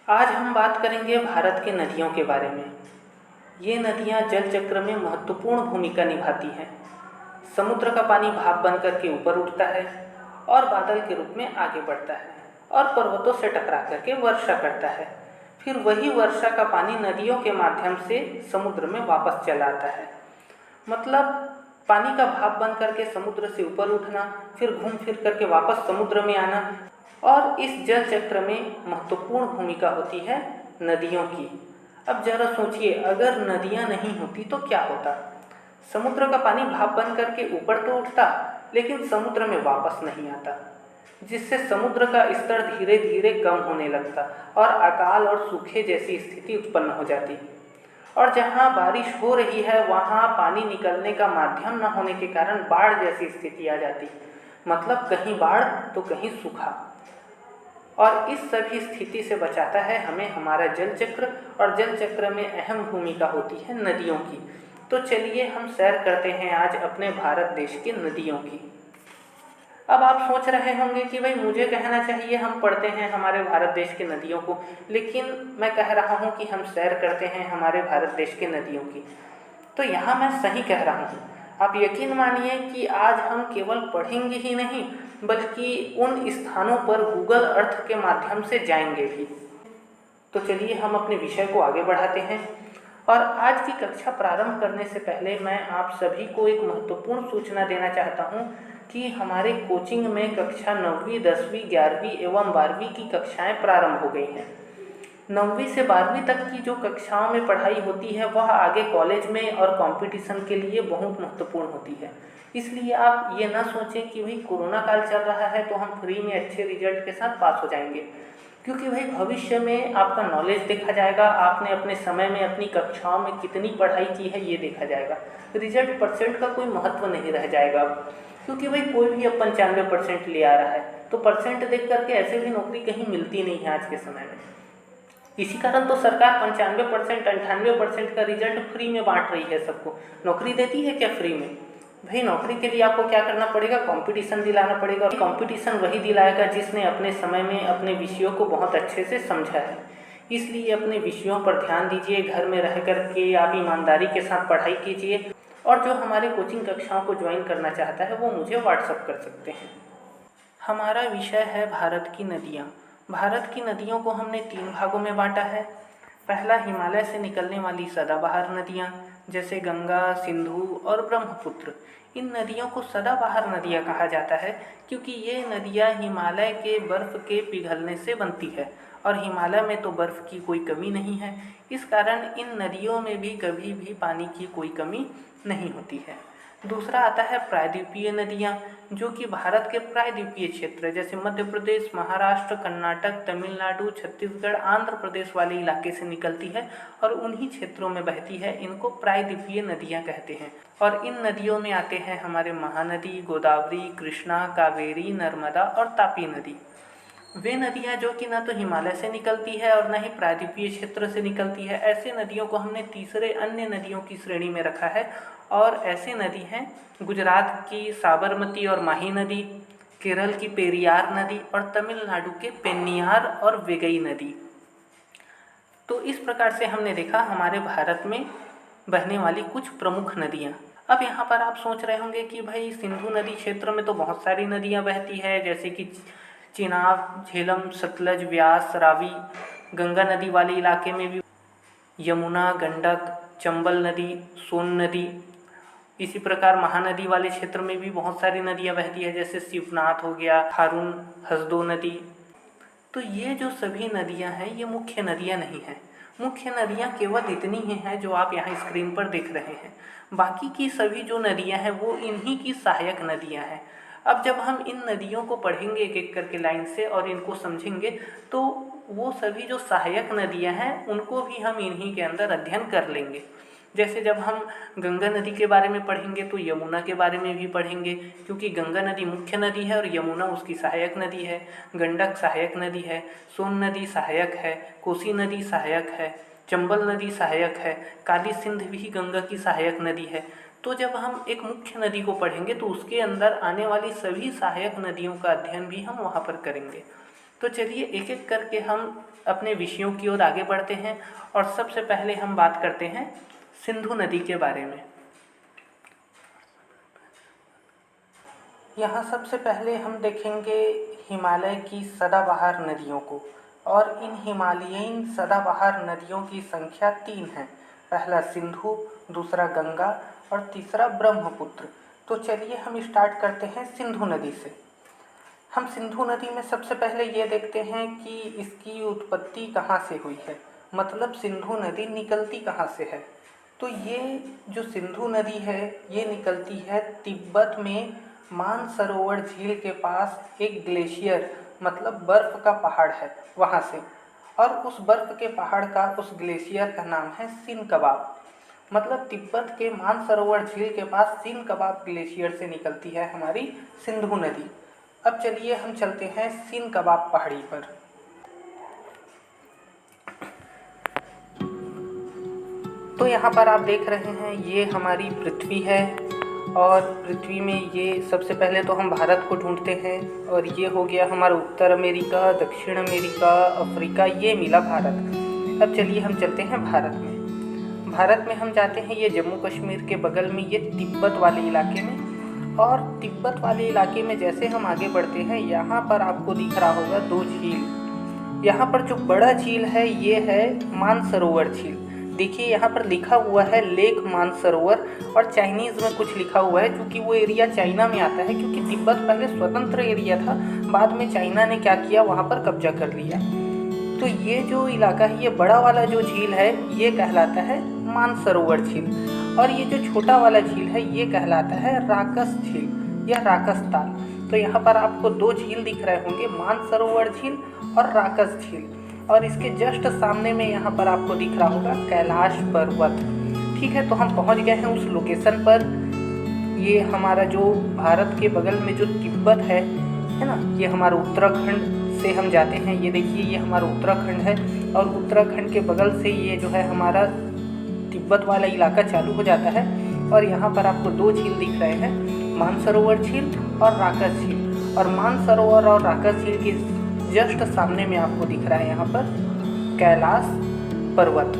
आज हम बात करेंगे भारत की नदियों के बारे में। ये नदियाँ जल चक्र में महत्वपूर्ण भूमिका निभाती हैं। समुद्र का पानी भाप बनकर के ऊपर उठता है और बादल के रूप में आगे बढ़ता है और पर्वतों से टकरा करके वर्षा करता है। फिर वही वर्षा का पानी नदियों के माध्यम से समुद्र में वापस चला आता है। मतलब पानी का भाप बन करके समुद्र से ऊपर उठना, फिर घूम फिर करके वापस समुद्र में आना। और इस जल चक्र में महत्वपूर्ण भूमिका होती है नदियों की। अब जरा सोचिए, अगर नदियाँ नहीं होती तो क्या होता। समुद्र का पानी भाप बन करके ऊपर तो उठता, लेकिन समुद्र में वापस नहीं आता, जिससे समुद्र का स्तर धीरे धीरे कम होने लगता और अकाल और सूखे जैसी स्थिति उत्पन्न हो जाती। और जहाँ बारिश हो रही है वहाँ पानी निकलने का माध्यम न होने के कारण बाढ़ जैसी स्थिति आ जाती। मतलब कहीं बाढ़ तो कहीं सूखा। और इस सभी स्थिति से बचाता है हमें हमारा जल चक्र, और जल चक्र में अहम भूमिका होती है नदियों की। तो चलिए हम सैर करते हैं आज अपने भारत देश की नदियों की। अब आप सोच रहे होंगे कि भाई मुझे कहना चाहिए हम पढ़ते हैं हमारे भारत देश की नदियों को, लेकिन मैं कह रहा हूँ कि हम सैर करते हैं हमारे भारत देश की नदियों की। तो यहाँ मैं सही कह रहा हूँ। आप यकीन मानिए कि आज हम केवल पढ़ेंगे ही नहीं, बल्कि उन स्थानों पर गूगल अर्थ के माध्यम से जाएंगे भी। तो चलिए हम अपने विषय को आगे बढ़ाते हैं। और आज की कक्षा प्रारंभ करने से पहले मैं आप सभी को एक महत्वपूर्ण सूचना देना चाहता हूँ कि हमारे कोचिंग में कक्षा 9वीं, 10वीं, 11वीं एवं 12वीं की कक्षाएं प्रारंभ हो गई हैं। 9वीं से 12वीं तक की जो कक्षाओं में पढ़ाई होती है वह आगे कॉलेज में और कंपटीशन के लिए बहुत महत्वपूर्ण होती है। इसलिए आप ये ना सोचें कि भाई कोरोना काल चल रहा है तो हम फ्री में अच्छे रिजल्ट के साथ पास हो जाएंगे, क्योंकि भाई भविष्य में आपका नॉलेज देखा जाएगा, आपने अपने समय में अपनी कक्षाओं में कितनी पढ़ाई की है ये देखा जाएगा। रिजल्ट परसेंट का कोई महत्व नहीं रह जाएगा, क्योंकि भाई कोई भी अब 95% ले आ रहा है, तो परसेंट देख करके ऐसे भी नौकरी कहीं मिलती नहीं है आज के समय में। इसी कारण तो सरकार 95%, 98% का रिजल्ट फ्री में बांट रही है सबको। नौकरी देती है क्या फ्री में? भाई नौकरी के लिए आपको क्या करना पड़ेगा, कंपटीशन दिलाना पड़ेगा। कंपटीशन वही दिलाएगा जिसने अपने समय में अपने विषयों को बहुत अच्छे से समझा है। इसलिए अपने विषयों पर ध्यान दीजिए, घर में रह कर के आप ईमानदारी के साथ पढ़ाई कीजिए। और जो हमारे कोचिंग कक्षाओं को ज्वाइन करना चाहता है वो मुझे व्हाट्सअप कर सकते हैं। हमारा विषय है भारत की नदियाँ। भारत की नदियों को हमने 3 भागों में बांटा है। पहला, हिमालय से निकलने वाली सदाबहार नदियाँ जैसे गंगा, सिंधु और ब्रह्मपुत्र। इन नदियों को सदाबहार नदियाँ कहा जाता है क्योंकि ये नदियाँ हिमालय के बर्फ़ के पिघलने से बनती है, और हिमालय में तो बर्फ़ की कोई कमी नहीं है। इस कारण इन नदियों में भी कभी भी पानी की कोई कमी नहीं होती है। दूसरा आता है प्रायद्वीपीय नदियाँ, जो कि भारत के प्रायद्वीपीय क्षेत्र जैसे मध्य प्रदेश, महाराष्ट्र, कर्नाटक, तमिलनाडु, छत्तीसगढ़, आंध्र प्रदेश वाले इलाके से निकलती है और उन्हीं क्षेत्रों में बहती है। इनको प्रायद्वीपीय नदियाँ कहते हैं। और इन नदियों में आते हैं हमारे महानदी, गोदावरी, कृष्णा, कावेरी, नर्मदा और तापी नदी। वे नदियाँ जो कि ना तो हिमालय से निकलती है और न ही प्रायद्वीपीय क्षेत्र से निकलती है, ऐसे नदियों को हमने तीसरे अन्य नदियों की श्रेणी में रखा है। और ऐसे नदी हैं गुजरात की साबरमती और माही नदी, केरल की पेरियार नदी और तमिलनाडु के पेन्नियार और वेगई नदी। तो इस प्रकार से हमने देखा हमारे भारत में बहने वाली कुछ प्रमुख नदियाँ। अब यहाँ पर आप सोच रहे होंगे कि भाई सिंधु नदी क्षेत्र में तो बहुत सारी नदियाँ बहती है, जैसे कि चिनाब, झेलम, सतलज, व्यास, रावी। गंगा नदी वाले इलाके में भी यमुना, गंडक, चंबल नदी, सोन नदी। इसी प्रकार महानदी वाले क्षेत्र में भी बहुत सारी नदियाँ बहती है, जैसे शिवनाथ हो गया, खारून, हसदो नदी। तो ये जो सभी नदियाँ हैं ये मुख्य नदियाँ नहीं हैं। मुख्य नदियाँ केवल इतनी ही हैं जो आप यहाँ स्क्रीन पर देख रहे हैं। बाकी की सभी जो नदियाँ हैं वो इन्हीं की सहायक नदियाँ हैं। अब जब हम इन नदियों को पढ़ेंगे एक एक करके लाइन से और इनको समझेंगे, तो वो सभी जो सहायक नदियाँ हैं उनको भी हम इन्हीं के अंदर अध्ययन कर लेंगे। जैसे जब हम गंगा नदी के बारे में पढ़ेंगे तो यमुना के बारे में भी पढ़ेंगे, क्योंकि गंगा नदी मुख्य नदी है और यमुना उसकी सहायक नदी है। गंडक सहायक नदी है, सोन नदी सहायक है, कोसी नदी सहायक है, चंबल नदी सहायक है, काली सिंध भी गंगा की सहायक नदी है। तो जब हम एक मुख्य नदी को पढ़ेंगे तो उसके अंदर आने वाली सभी सहायक नदियों का अध्ययन भी हम वहाँ पर करेंगे। तो चलिए एक एक करके हम अपने विषयों की ओर आगे बढ़ते हैं और सबसे पहले हम बात करते हैं सिंधु नदी के बारे में। यहाँ सबसे पहले हम देखेंगे हिमालय की सदाबहार नदियों को, और इन हिमालयीन सदाबहार नदियों की संख्या 3 है। पहला सिंधु, दूसरा गंगा और तीसरा ब्रह्मपुत्र। तो चलिए हम स्टार्ट करते हैं सिंधु नदी से। हम सिंधु नदी में सबसे पहले ये देखते हैं कि इसकी उत्पत्ति कहाँ से हुई है, मतलब सिंधु नदी निकलती कहाँ से है। तो ये जो सिंधु नदी है ये निकलती है तिब्बत में मानसरोवर झील के पास एक ग्लेशियर, मतलब बर्फ़ का पहाड़ है वहाँ से। और उस बर्फ़ के पहाड़ का, उस ग्लेशियर का नाम है सिन कबाब। मतलब तिब्बत के मानसरोवर झील के पास सिन कबाब ग्लेशियर से निकलती है हमारी सिंधु नदी। अब चलिए हम चलते हैं सिन कबाब पहाड़ी पर। तो यहाँ पर आप देख रहे हैं ये हमारी पृथ्वी है, और पृथ्वी में ये सबसे पहले तो हम भारत को ढूंढते हैं, और ये हो गया हमारा उत्तर अमेरिका, दक्षिण अमेरिका, अफ्रीका, ये मिला भारत। अब चलिए हम चलते हैं भारत में। भारत में हम जाते हैं ये जम्मू कश्मीर के बगल में ये तिब्बत वाले इलाके में, और तिब्बत वाले इलाके में जैसे हम आगे बढ़ते हैं यहाँ पर आपको दिख रहा होगा 2 झील। यहाँ पर जो बड़ा झील है ये है मानसरोवर झील। देखिए यहाँ पर लिखा हुआ है लेक मानसरोवर, और चाइनीज़ में कुछ लिखा हुआ है क्योंकि वो एरिया चाइना में आता है, क्योंकि तिब्बत पहले स्वतंत्र एरिया था, बाद में चाइना ने क्या किया, वहाँ पर कब्जा कर लिया। तो ये जो इलाका है, ये बड़ा वाला जो झील है ये कहलाता है मानसरोवर झील, और ये जो छोटा वाला झील है ये कहलाता है राकस झील या राकस ताल। तो यहाँ पर आपको 2 झील दिख रहे होंगे, मानसरोवर झील और राकस झील, और इसके जस्ट सामने में यहाँ पर आपको दिख रहा होगा कैलाश पर्वत। ठीक है, तो हम पहुँच गए हैं उस लोकेशन पर। ये हमारा जो भारत के बगल में जो तिब्बत है ना, ये हमारा उत्तराखंड से हम जाते हैं। ये देखिए ये हमारा उत्तराखंड है, और उत्तराखंड के बगल से ये जो है हमारा तिब्बत वाला इलाका चालू हो जाता है। और यहाँ पर आपको 2 झील दिख रहे हैं, मानसरोवर झील और राकस झील। और मानसरोवर और राकस झील के जस्ट सामने में आपको दिख रहा है यहाँ पर कैलाश पर्वत।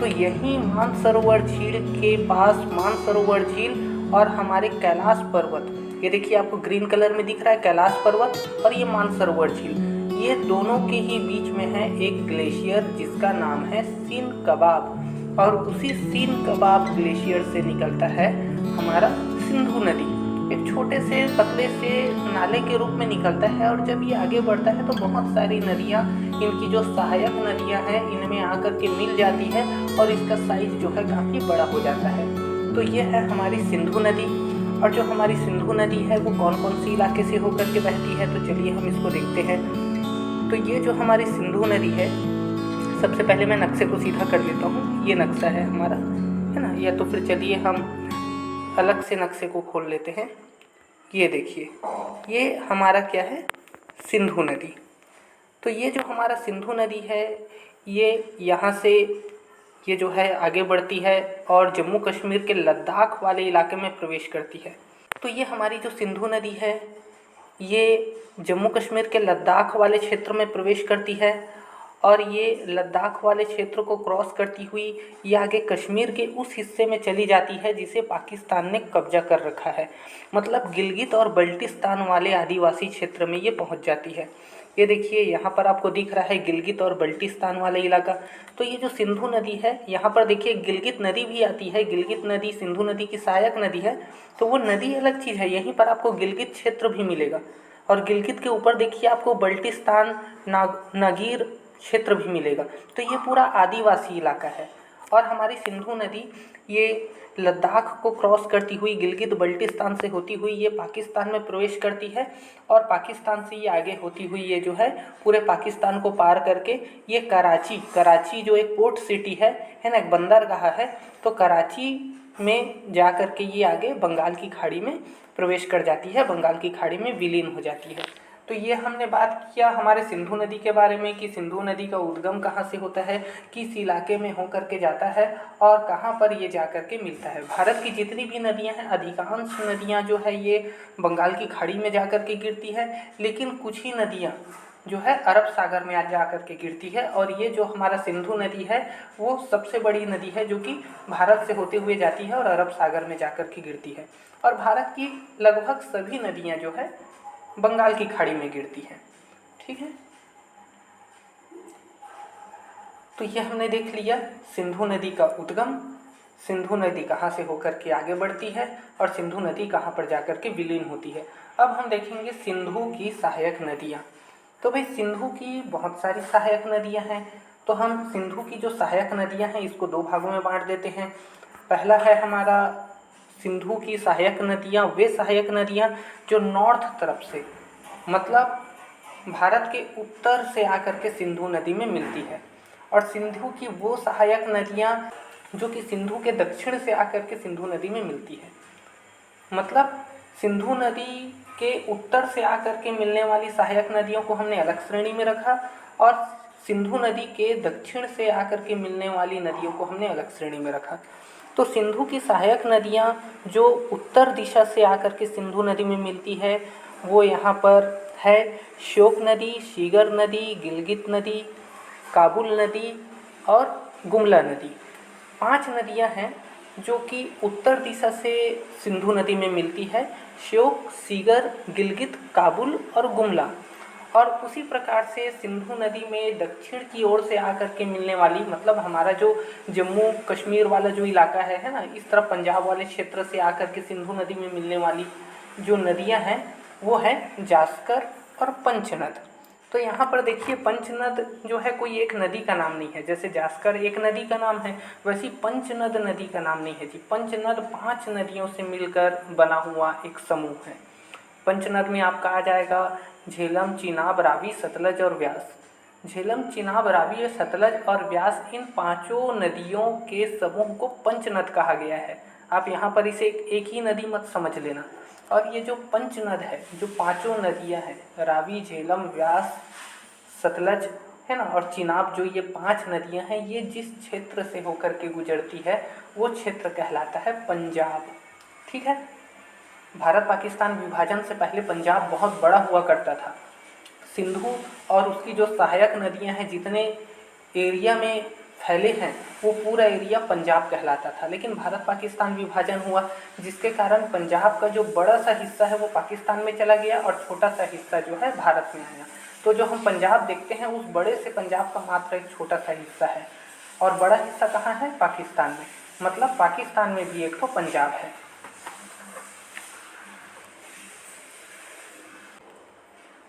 तो यही मानसरोवर झील के पास मानसरोवर झील और हमारे कैलाश पर्वत, ये देखिए आपको ग्रीन कलर में दिख रहा है कैलाश पर्वत और ये मानसरोवर झील, ये दोनों के ही बीच में है एक ग्लेशियर जिसका नाम है सिन कबाब। और उसी सिन कबाब ग्लेशियर से निकलता है हमारा सिंधु नदी। एक छोटे से पतले से नाले के रूप में निकलता है, और जब ये आगे बढ़ता है तो बहुत सारी नदियाँ, इनकी जो सहायक नदियाँ हैं, इनमें आकर के मिल जाती है और इसका साइज जो है काफ़ी बड़ा हो जाता है। तो ये है हमारी सिंधु नदी। और जो हमारी सिंधु नदी है वो कौन कौन सी इलाके से होकर के बहती है, तो चलिए हम इसको देखते हैं। तो ये जो हमारी सिंधु नदी है, सबसे पहले मैं नक्शे को सीधा कर लेता हूँ। ये नक्शा है हमारा, है ना, या तो फिर चलिए हम अलग से नक्शे को खोल लेते हैं। ये देखिए ये हमारा क्या है, सिंधु नदी। तो ये जो हमारा सिंधु नदी है ये यहाँ से ये जो है आगे बढ़ती है और जम्मू कश्मीर के लद्दाख वाले इलाके में प्रवेश करती है। तो ये हमारी जो सिंधु नदी है ये जम्मू कश्मीर के लद्दाख वाले क्षेत्र में प्रवेश करती है, और ये लद्दाख वाले क्षेत्र को क्रॉस करती हुई ये आगे कश्मीर के उस हिस्से में चली जाती है जिसे पाकिस्तान ने कब्जा कर रखा है। मतलब गिलगित और बल्टिस्तान वाले आदिवासी क्षेत्र में ये पहुंच जाती है। ये देखिए यहाँ पर आपको दिख रहा है गिलगित और बल्टिस्तान वाला इलाका। तो ये जो सिंधु नदी है, यहाँ पर देखिए गिलगित नदी भी आती है। गिलगित नदी सिंधु नदी की सहायक नदी है, तो वो नदी अलग चीज़ है। यहीं पर आपको गिलगित क्षेत्र भी मिलेगा, और गिलगित के ऊपर देखिए आपको बल्टिस्तान नागीर क्षेत्र भी मिलेगा। तो ये पूरा आदिवासी इलाका है। और हमारी सिंधु नदी ये लद्दाख को क्रॉस करती हुई गिलगित बल्टिस्तान से होती हुई ये पाकिस्तान में प्रवेश करती है, और पाकिस्तान से ये आगे होती हुई ये जो है पूरे पाकिस्तान को पार करके ये कराची जो एक पोर्ट सिटी है ना, एक बंदरगाह है, तो कराची में जा कर के ये आगे बंगाल की खाड़ी में प्रवेश कर जाती है, बंगाल की खाड़ी में विलीन हो जाती है। तो ये हमने बात किया हमारे सिंधु नदी के बारे में कि सिंधु नदी का उद्गम कहाँ से होता है, किस इलाके में होकर के जाता है और कहाँ पर ये जा कर के मिलता है। भारत की जितनी भी नदियाँ हैं अधिकांश नदियाँ जो है ये बंगाल की खाड़ी में जा कर के गिरती है, लेकिन कुछ ही नदियाँ जो है अरब सागर में जा कर के गिरती है। और ये जो हमारा सिंधु नदी है वो सबसे बड़ी नदी है जो कि भारत से होते हुए जाती है और अरब सागर में जा कर के गिरती है। और भारत की लगभग सभी नदियाँ जो है बंगाल की खाड़ी में गिरती हैं। ठीक है, तो ये हमने देख लिया सिंधु नदी का उद्गम, सिंधु नदी कहाँ से होकर के आगे बढ़ती है और सिंधु नदी कहाँ पर जाकर के विलीन होती है। अब हम देखेंगे सिंधु की सहायक नदियाँ। तो भाई सिंधु की बहुत सारी सहायक नदियाँ हैं, तो हम सिंधु की जो सहायक नदियाँ हैं इसको दो भागों में बांट देते हैं। पहला है हमारा सिंधु की सहायक नदियाँ, वे सहायक नदियाँ जो नॉर्थ तरफ से, मतलब भारत के उत्तर से आकर के सिंधु नदी में मिलती है। और सिंधु की वो सहायक नदियाँ जो कि सिंधु के दक्षिण से आकर के सिंधु नदी में मिलती है। मतलब सिंधु नदी के उत्तर से आकर के मिलने वाली सहायक नदियों को हमने अलग श्रेणी में रखा और सिंधु नदी के दक्षिण से आकर के मिलने वाली नदियों को हमने अलग श्रेणी में रखा। तो सिंधु की सहायक नदियाँ जो उत्तर दिशा से आकर के सिंधु नदी में मिलती है वो यहाँ पर है श्योक नदी, सीगर नदी, गिलगित नदी, काबुल नदी और गुमला नदी। 5 नदियाँ हैं जो कि उत्तर दिशा से सिंधु नदी में मिलती है, श्योक, सीगर, गिलगित, काबुल और गुमला। और उसी प्रकार से सिंधु नदी में दक्षिण की ओर से आकर के मिलने वाली, मतलब हमारा जो जम्मू कश्मीर वाला जो इलाका है ना, इस तरफ पंजाब वाले क्षेत्र से आकर के सिंधु नदी में मिलने वाली जो नदियाँ हैं वो है जास्कर और पंचनद। तो यहाँ पर देखिए पंचनद जो है कोई एक नदी का नाम नहीं है, जैसे जास्कर एक नदी का नाम है वैसे पंचनद नदी का नाम नहीं है जी। पंचनद 5 नदियों से मिलकर बना हुआ एक समूह है। पंचनद में आपका आ जाएगा झेलम, चिनाब, रावी, सतलज और व्यास। झेलम, चिनाब, रावी, सतलज और व्यास, इन 5 नदियों के समूह को पंचनद कहा गया है। आप यहाँ पर इसे एक ही नदी मत समझ लेना। और ये जो पंचनद है, जो 5 नदियाँ हैं रावी, झेलम, व्यास, सतलज है ना और चिनाब, जो ये 5 नदियाँ हैं ये जिस क्षेत्र से होकर के गुजरती है वो क्षेत्र कहलाता है पंजाब। ठीक है, भारत पाकिस्तान विभाजन से पहले पंजाब बहुत बड़ा हुआ करता था। सिंधु और उसकी जो सहायक नदियां हैं जितने एरिया में फैले हैं वो पूरा एरिया पंजाब कहलाता था। लेकिन भारत पाकिस्तान विभाजन हुआ जिसके कारण पंजाब का जो बड़ा सा हिस्सा है वो पाकिस्तान में चला गया और छोटा सा हिस्सा जो है भारत में आया। तो जो हम पंजाब देखते हैं उस बड़े से पंजाब का मात्र एक छोटा सा हिस्सा है और बड़ा हिस्सा कहाँ है? पाकिस्तान में। मतलब पाकिस्तान में भी एक तो पंजाब है।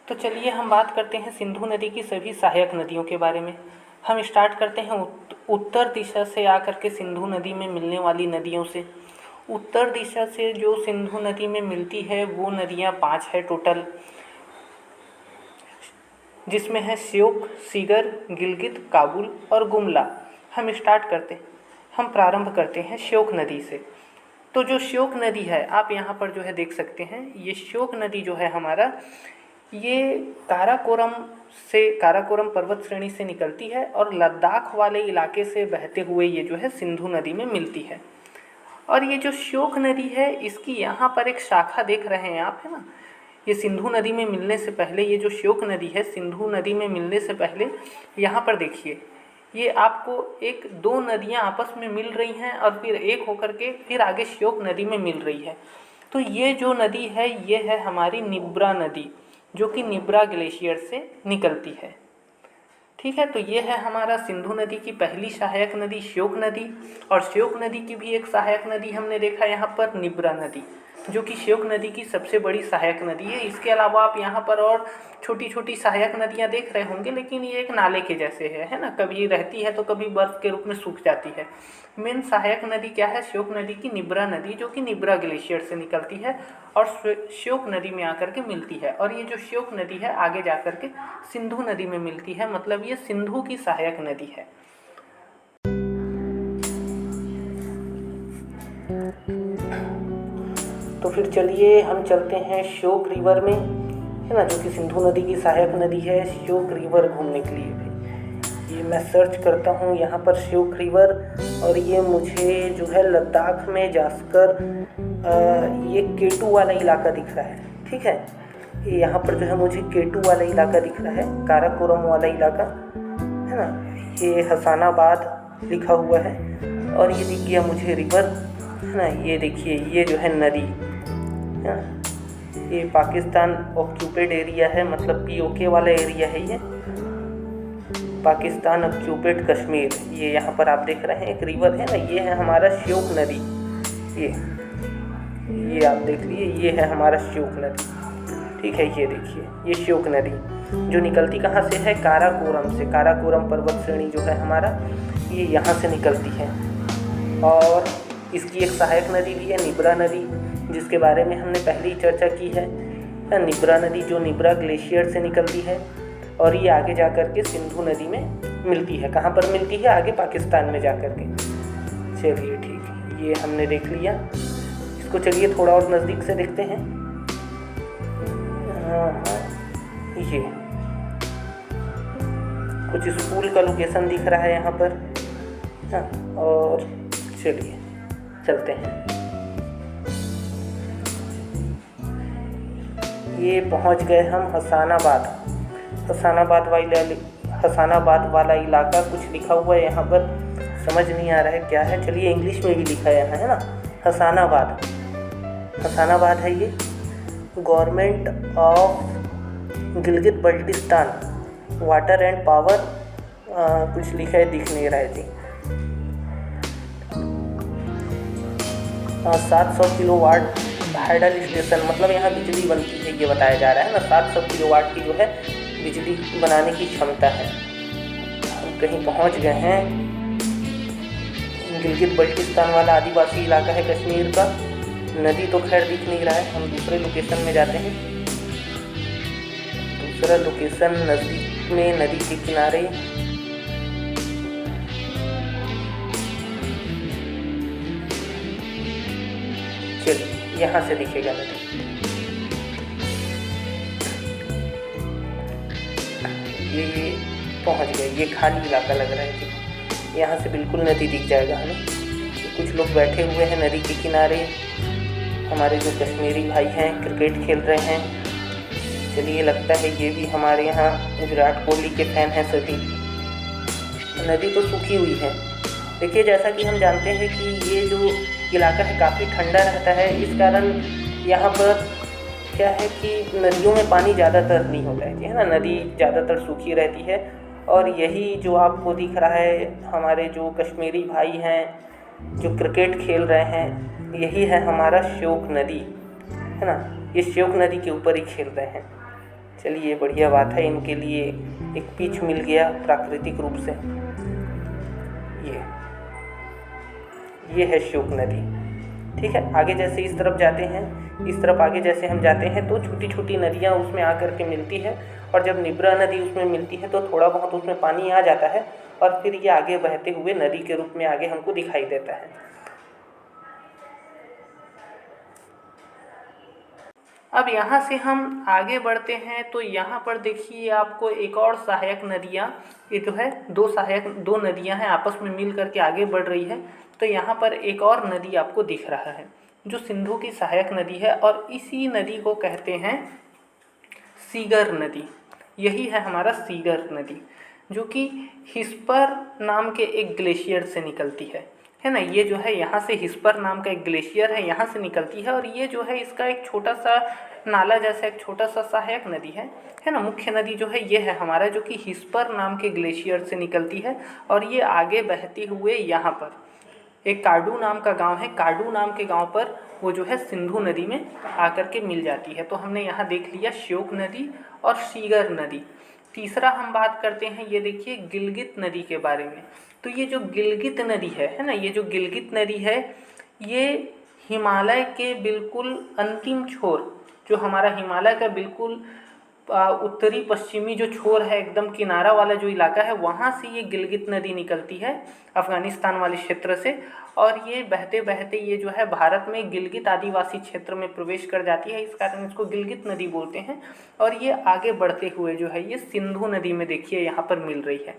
तो चलिए हम बात करते हैं सिंधु नदी की सभी सहायक नदियों के बारे में। हम स्टार्ट करते हैं उत्तर दिशा से आकर के सिंधु नदी में मिलने वाली नदियों से। उत्तर दिशा से जो सिंधु नदी में मिलती है वो नदियाँ 5 है टोटल, जिसमें है श्योक, सीगर, गिलगित, काबुल और गुमला। हम प्रारंभ करते हैं श्योक नदी से। तो जो श्योक नदी है आप यहाँ पर जो है देख सकते हैं, ये श्योक नदी जो है हमारा ये काराकोरम पर्वत श्रेणी से निकलती है और लद्दाख वाले इलाके से बहते हुए ये जो है सिंधु नदी में मिलती है। और ये जो श्योक नदी है इसकी यहाँ पर एक शाखा देख रहे हैं आप, है ना। ये सिंधु नदी में मिलने से पहले, ये जो श्योक नदी है सिंधु नदी में मिलने से पहले यहाँ पर देखिए, ये आपको 2 नदियाँ आपस में मिल रही हैं और फिर एक होकर के फिर आगे श्योक नदी में मिल रही है। तो ये जो नदी है ये है हमारी निब्रा नदी, जो कि निब्रा ग्लेशियर से निकलती है। ठीक है, तो ये है हमारा सिंधु नदी की पहली सहायक नदी श्योक नदी। और श्योक नदी की भी एक सहायक नदी हमने देखा यहाँ पर निब्रा नदी, जो कि श्योक नदी की सबसे बड़ी सहायक नदी है। इसके अलावा आप यहाँ पर और छोटी छोटी सहायक नदियाँ देख रहे होंगे, लेकिन ये एक नाले के जैसे है ना। कभी रहती है तो कभी बर्फ़ के रूप में सूख जाती है। मेन सहायक नदी क्या है श्योक नदी की? निब्रा नदी, जो कि निब्रा ग्लेशियर से निकलती है और श्योक नदी में आकर के मिलती है। और ये जो श्योक नदी है आगे जाकर के सिंधु नदी में मिलती है, मतलब ये सिंधु की सहायक नदी है। तो फिर चलिए हम चलते हैं श्योक रिवर में, है ना, जो कि सिंधु नदी की सहायक नदी है, श्योक रिवर घूमने के लिए। ये मैं सर्च करता हूँ यहाँ पर श्योक रिवर, और ये मुझे जो है लद्दाख में जाकर ये केटू वाला इलाका दिख रहा है। ठीक है, ये यहाँ पर जो है मुझे K2 वाला इलाका दिख रहा है, काराकोरम वाला इलाका है ना। ये हसानाबाद लिखा हुआ है और ये दिख गया मुझे रिवर है ना। ये देखिए ये जो है नदी है ना। ये पाकिस्तान ऑक्यूपेड एरिया है, मतलब POK वाला एरिया है ये, पाकिस्तान ऑक्यूपेड कश्मीर। ये यहाँ पर आप देख रहे हैं एक रिवर है ना, ये है हमारा श्योक नदी। ये आप देख लिए, ये है हमारा श्योक नदी, ठीक है। ये देखिए ये श्योक नदी जो निकलती कहाँ से है, काराकोरम से। काराकोरम पर्वत श्रेणी जो है हमारा, ये यहाँ से निकलती है। और इसकी एक सहायक नदी भी है, निब्रा नदी, जिसके बारे में हमने पहले ही चर्चा की है। निब्रा नदी जो निब्रा ग्लेशियर से निकलती है और ये आगे जा कर के सिंधु नदी में मिलती है। कहाँ पर मिलती है, आगे पाकिस्तान में जा कर के। चलिए ठीक है, ये हमने देख लिया। इसको चलिए थोड़ा और नज़दीक से देखते हैं। ये कुछ स्कूल का लोकेशन दिख रहा है यहाँ पर। हाँ, और चलिए चलते हैं। ये पहुँच गए हम हसानाबाद। हसानाबाद वाला इलाका कुछ लिखा हुआ है यहाँ पर, समझ नहीं आ रहा है क्या है। चलिए इंग्लिश में भी लिखा है यहाँ है ना, हसानाबाद है ये। Government of Gilgit Baltistan water and power कुछ लिखा है, दिख नहीं रहा है जी। 700 किलोवाट हाइडल स्टेशन, मतलब यहाँ बिजली बनती है ये बताया जा रहा है ना। 700 किलोवाट की जो है बिजली बनाने की क्षमता है। हम कहीं पहुँच गए हैं। गिलगित बल्टिस्तान वाला आदिवासी इलाका है कश्मीर का। नदी तो खैर दिख नहीं रहा है, हम दूसरे लोकेशन में जाते हैं। दूसरा लोकेशन नज़दीक में नदी के किनारे। चलिए यहाँ से दिखेगा नदी। ये पहुँच गए, ये खाली इलाका लग रहा है कि यहाँ से बिल्कुल नदी दिख जाएगा हमें। कुछ लोग बैठे हुए हैं नदी के किनारे, हमारे जो कश्मीरी भाई हैं क्रिकेट खेल रहे हैं। चलिए लगता है ये भी हमारे यहाँ विराट कोहली के फैन हैं सभी। नदी तो सूखी हुई है। देखिए जैसा कि हम जानते हैं कि ये जो इलाका है काफ़ी ठंडा रहता है, इस कारण यहाँ पर क्या है कि नदियों में पानी ज़्यादातर नहीं होता है ना। नदी ज़्यादातर सूखी रहती है और यही जो आपको दिख रहा है, हमारे जो कश्मीरी भाई हैं जो क्रिकेट खेल रहे हैं, यही है हमारा श्योक नदी है ना। ये श्योक नदी के ऊपर ही खेल रहे हैं। चलिए बढ़िया बात है, इनके लिए एक पिच मिल गया प्राकृतिक रूप से। ये है श्योक नदी, ठीक है। आगे जैसे इस तरफ जाते हैं, इस तरफ आगे जैसे हम जाते हैं तो छोटी छोटी नदियाँ उसमें आकर के मिलती है। और जब निब्रा नदी उसमें मिलती है तो थोड़ा बहुत उसमें पानी आ जाता है और फिर ये आगे बहते हुए नदी के रूप में आगे हमको दिखाई देता है। अब यहाँ से हम आगे बढ़ते हैं तो यहाँ पर देखिए आपको एक और सहायक नदियाँ, ये जो है दो नदियाँ हैं आपस में मिल करके आगे बढ़ रही है। तो यहाँ पर एक और नदी आपको दिख रहा है जो सिंधु की सहायक नदी है और इसी नदी को कहते हैं सीगर नदी। यही है हमारा सीगर नदी जो कि हिस्पर नाम के एक ग्लेशियर से निकलती है ना। ये जो है यहाँ से हिस्पर नाम का एक ग्लेशियर है, यहाँ से निकलती है और ये जो है इसका एक छोटा सा नाला जैसा एक छोटा सा सहायक नदी है ना। मुख्य नदी जो है ये है हमारा जो कि हिस्पर नाम के ग्लेशियर से निकलती है और ये आगे बहती हुए यहाँ पर एक काडू नाम का गांव है, काडू नाम के गांव पर वो जो है सिंधु नदी में आकर के मिल जाती है। तो हमने यहाँ देख लिया श्योक नदी और सीगर नदी। तीसरा हम बात करते हैं, ये देखिए गिलगित नदी के बारे में। तो ये जो गिलगित नदी है ना, ये जो गिलगित नदी है ये हिमालय के बिल्कुल अंतिम छोर, जो हमारा हिमालय का बिल्कुल उत्तरी पश्चिमी जो छोर है, एकदम किनारा वाला जो इलाका है, वहाँ से ये गिलगित नदी निकलती है अफ़गानिस्तान वाले क्षेत्र से। और ये बहते बहते ये जो है भारत में गिलगित आदिवासी क्षेत्र में प्रवेश कर जाती है, इस कारण इसको गिलगित नदी बोलते हैं। और ये आगे बढ़ते हुए जो है ये सिंधु नदी में देखिए यहाँ पर मिल रही है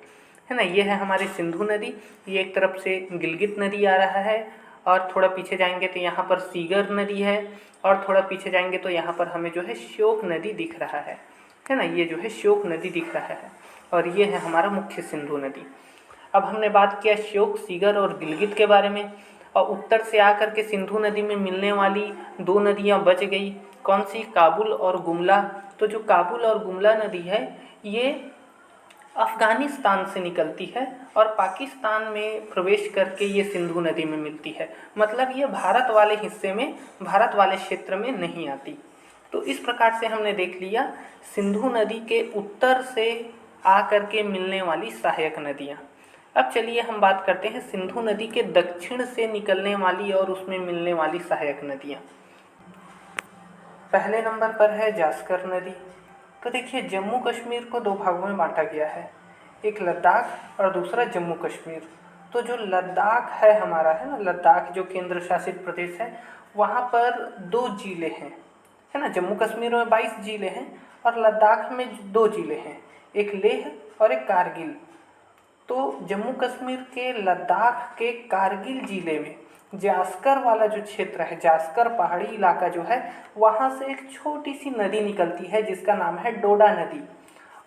ना। ये है हमारी सिंधु नदी, ये एक तरफ से गिलगित नदी आ रहा है और थोड़ा पीछे जाएंगे तो यहाँ पर सीगर नदी है, और थोड़ा पीछे जाएंगे तो यहाँ पर हमें जो है श्योक नदी दिख रहा है ना, ये जो है श्योक नदी दिख रहा है, और ये है हमारा मुख्य सिंधु नदी। अब हमने बात किया श्योक, सीगर और गिलगित के बारे में, और उत्तर से आकर के सिंधु नदी में मिलने वाली 2 नदियाँ बच गई, कौन सी, काबुल और गुमला। तो जो काबुल और गुमला नदी है ये अफ़गानिस्तान से निकलती है और पाकिस्तान में प्रवेश करके ये सिंधु नदी में मिलती है, मतलब ये भारत वाले हिस्से में, भारत वाले क्षेत्र में नहीं आती। तो इस प्रकार से हमने देख लिया सिंधु नदी के उत्तर से आकर के मिलने वाली सहायक नदियाँ। अब चलिए हम बात करते हैं सिंधु नदी के दक्षिण से निकलने वाली और उसमें मिलने वाली सहायक नदियाँ। पहले नंबर पर है जास्कर नदी। तो देखिए जम्मू कश्मीर को 2 भागों में बांटा गया है, एक लद्दाख और दूसरा जम्मू कश्मीर। तो जो लद्दाख है हमारा, है ना, लद्दाख जो केंद्र शासित प्रदेश है, वहाँ पर 2 जिले हैं, है ना। जम्मू कश्मीर में 22 जिले हैं और लद्दाख में 2 जिले हैं, एक लेह और एक कारगिल। तो जम्मू कश्मीर के लद्दाख के कारगिल जिले में जास्कर वाला जो क्षेत्र है, जास्कर पहाड़ी इलाका जो है, वहाँ से एक छोटी सी नदी निकलती है जिसका नाम है डोडा नदी,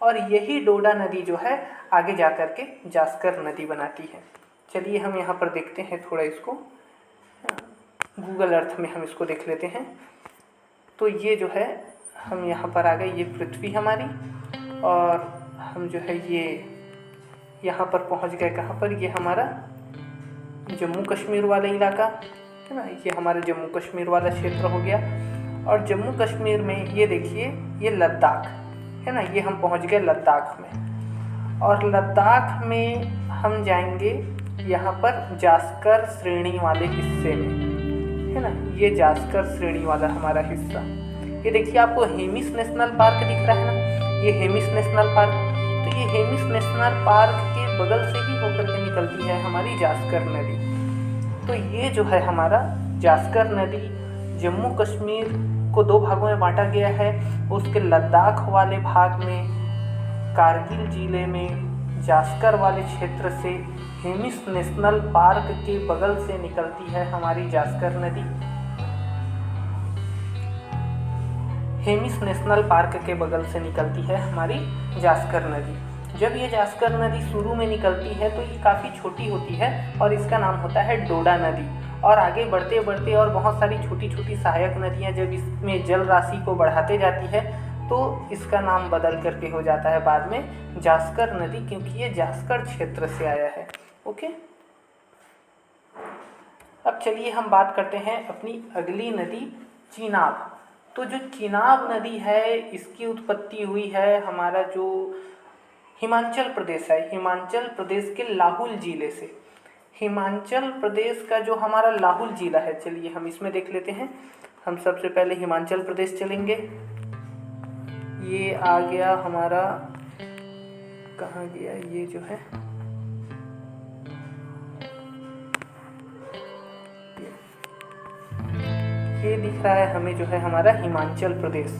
और यही डोडा नदी जो है आगे जा कर के जास्कर नदी बनाती है। चलिए हम यहाँ पर देखते हैं थोड़ा इसको, गूगल अर्थ में हम इसको देख लेते हैं। तो ये जो है हम यहाँ पर आ गए, ये पृथ्वी हमारी, और हम जो है ये यहाँ पर पहुँच गए, कहाँ पर, ये हमारा जम्मू कश्मीर वाला इलाका, है ना, ये हमारा जम्मू कश्मीर वाला क्षेत्र हो गया। और जम्मू कश्मीर में ये देखिए ये लद्दाख है ना, ये हम पहुँच गए लद्दाख में, और लद्दाख में हम जाएंगे यहाँ पर जास्कर श्रेणी वाले हिस्से में, है ना, ये जास्कर श्रेणी वाला हमारा हिस्सा। ये देखिए आपको हेमिस नेशनल पार्क दिख रहा है ना, ये हेमिस नेशनल पार्क। तो ये हेमिस नेशनल पार्क के बगल से ही होकर के निकलती है हमारी जास्कर नदी। तो ये जो है हमारा जास्कर नदी जम्मू कश्मीर को 2 भागों में बांटा गया है। उसके लद्दाख वाले भाग में, कारगिल जिले में जास्कर वाले क्षेत्र से हेमिस नेशनल पार्क के बगल से निकलती है हमारी जास्कर नदी। हेमिस नेशनल पार्क के बगल से निकलती है हमारी जास्कर नदी। जब ये जास्कर नदी शुरू में निकलती है तो ये काफ़ी छोटी होती है और इसका नाम होता है डोडा नदी, और आगे बढ़ते बढ़ते और बहुत सारी छोटी छोटी सहायक नदियाँ जब इसमें जल राशि को बढ़ाते जाती है तो इसका नाम बदल करके हो जाता है बाद में जास्कर नदी, क्योंकि ये जास्कर क्षेत्र से आया है। ओके, अब चलिए हम बात करते हैं अपनी अगली नदी चीनाब। तो जो चीनाब नदी है इसकी उत्पत्ति हुई है हमारा जो हिमाचल प्रदेश है, हिमाचल प्रदेश के लाहुल जिले से। हिमाचल प्रदेश का जो हमारा लाहुल जिला है, चलिए हम इसमें देख लेते हैं। हम सबसे पहले हिमाचल प्रदेश चलेंगे, ये आ गया हमारा, कहाँ गया ये जो है, ये दिख रहा है हमें जो है हमारा हिमाचल प्रदेश।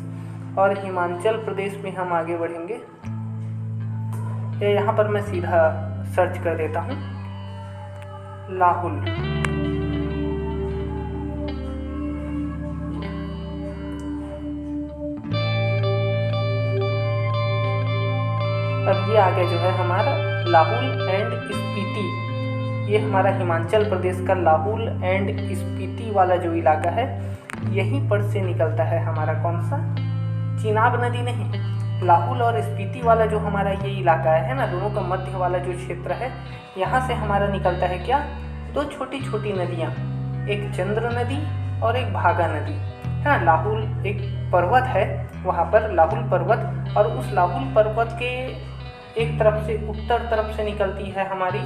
और हिमाचल प्रदेश में हम आगे बढ़ेंगे, यहाँ पर मैं सीधा सर्च कर देता हूँ लाहुल। अब ये आ गया जो है हमारा लाहुल एंड स्पीति। ये हमारा हिमाचल प्रदेश का लाहुल एंड स्पीति वाला जो इलाका है, यहीं पर से निकलता है हमारा कौन सा, चीनाब नदी नहीं, लाहुल और स्पीति वाला जो हमारा ये इलाका है ना, दोनों का मध्य वाला जो क्षेत्र है, यहाँ से हमारा निकलता है क्या, 2 छोटी छोटी नदियाँ, एक चंद्र नदी और एक भागा नदी, है ना। लाहुल एक पर्वत है, वहाँ पर लाहुल पर्वत, और उस लाहुल पर्वत के एक तरफ से उत्तर तरफ से निकलती है हमारी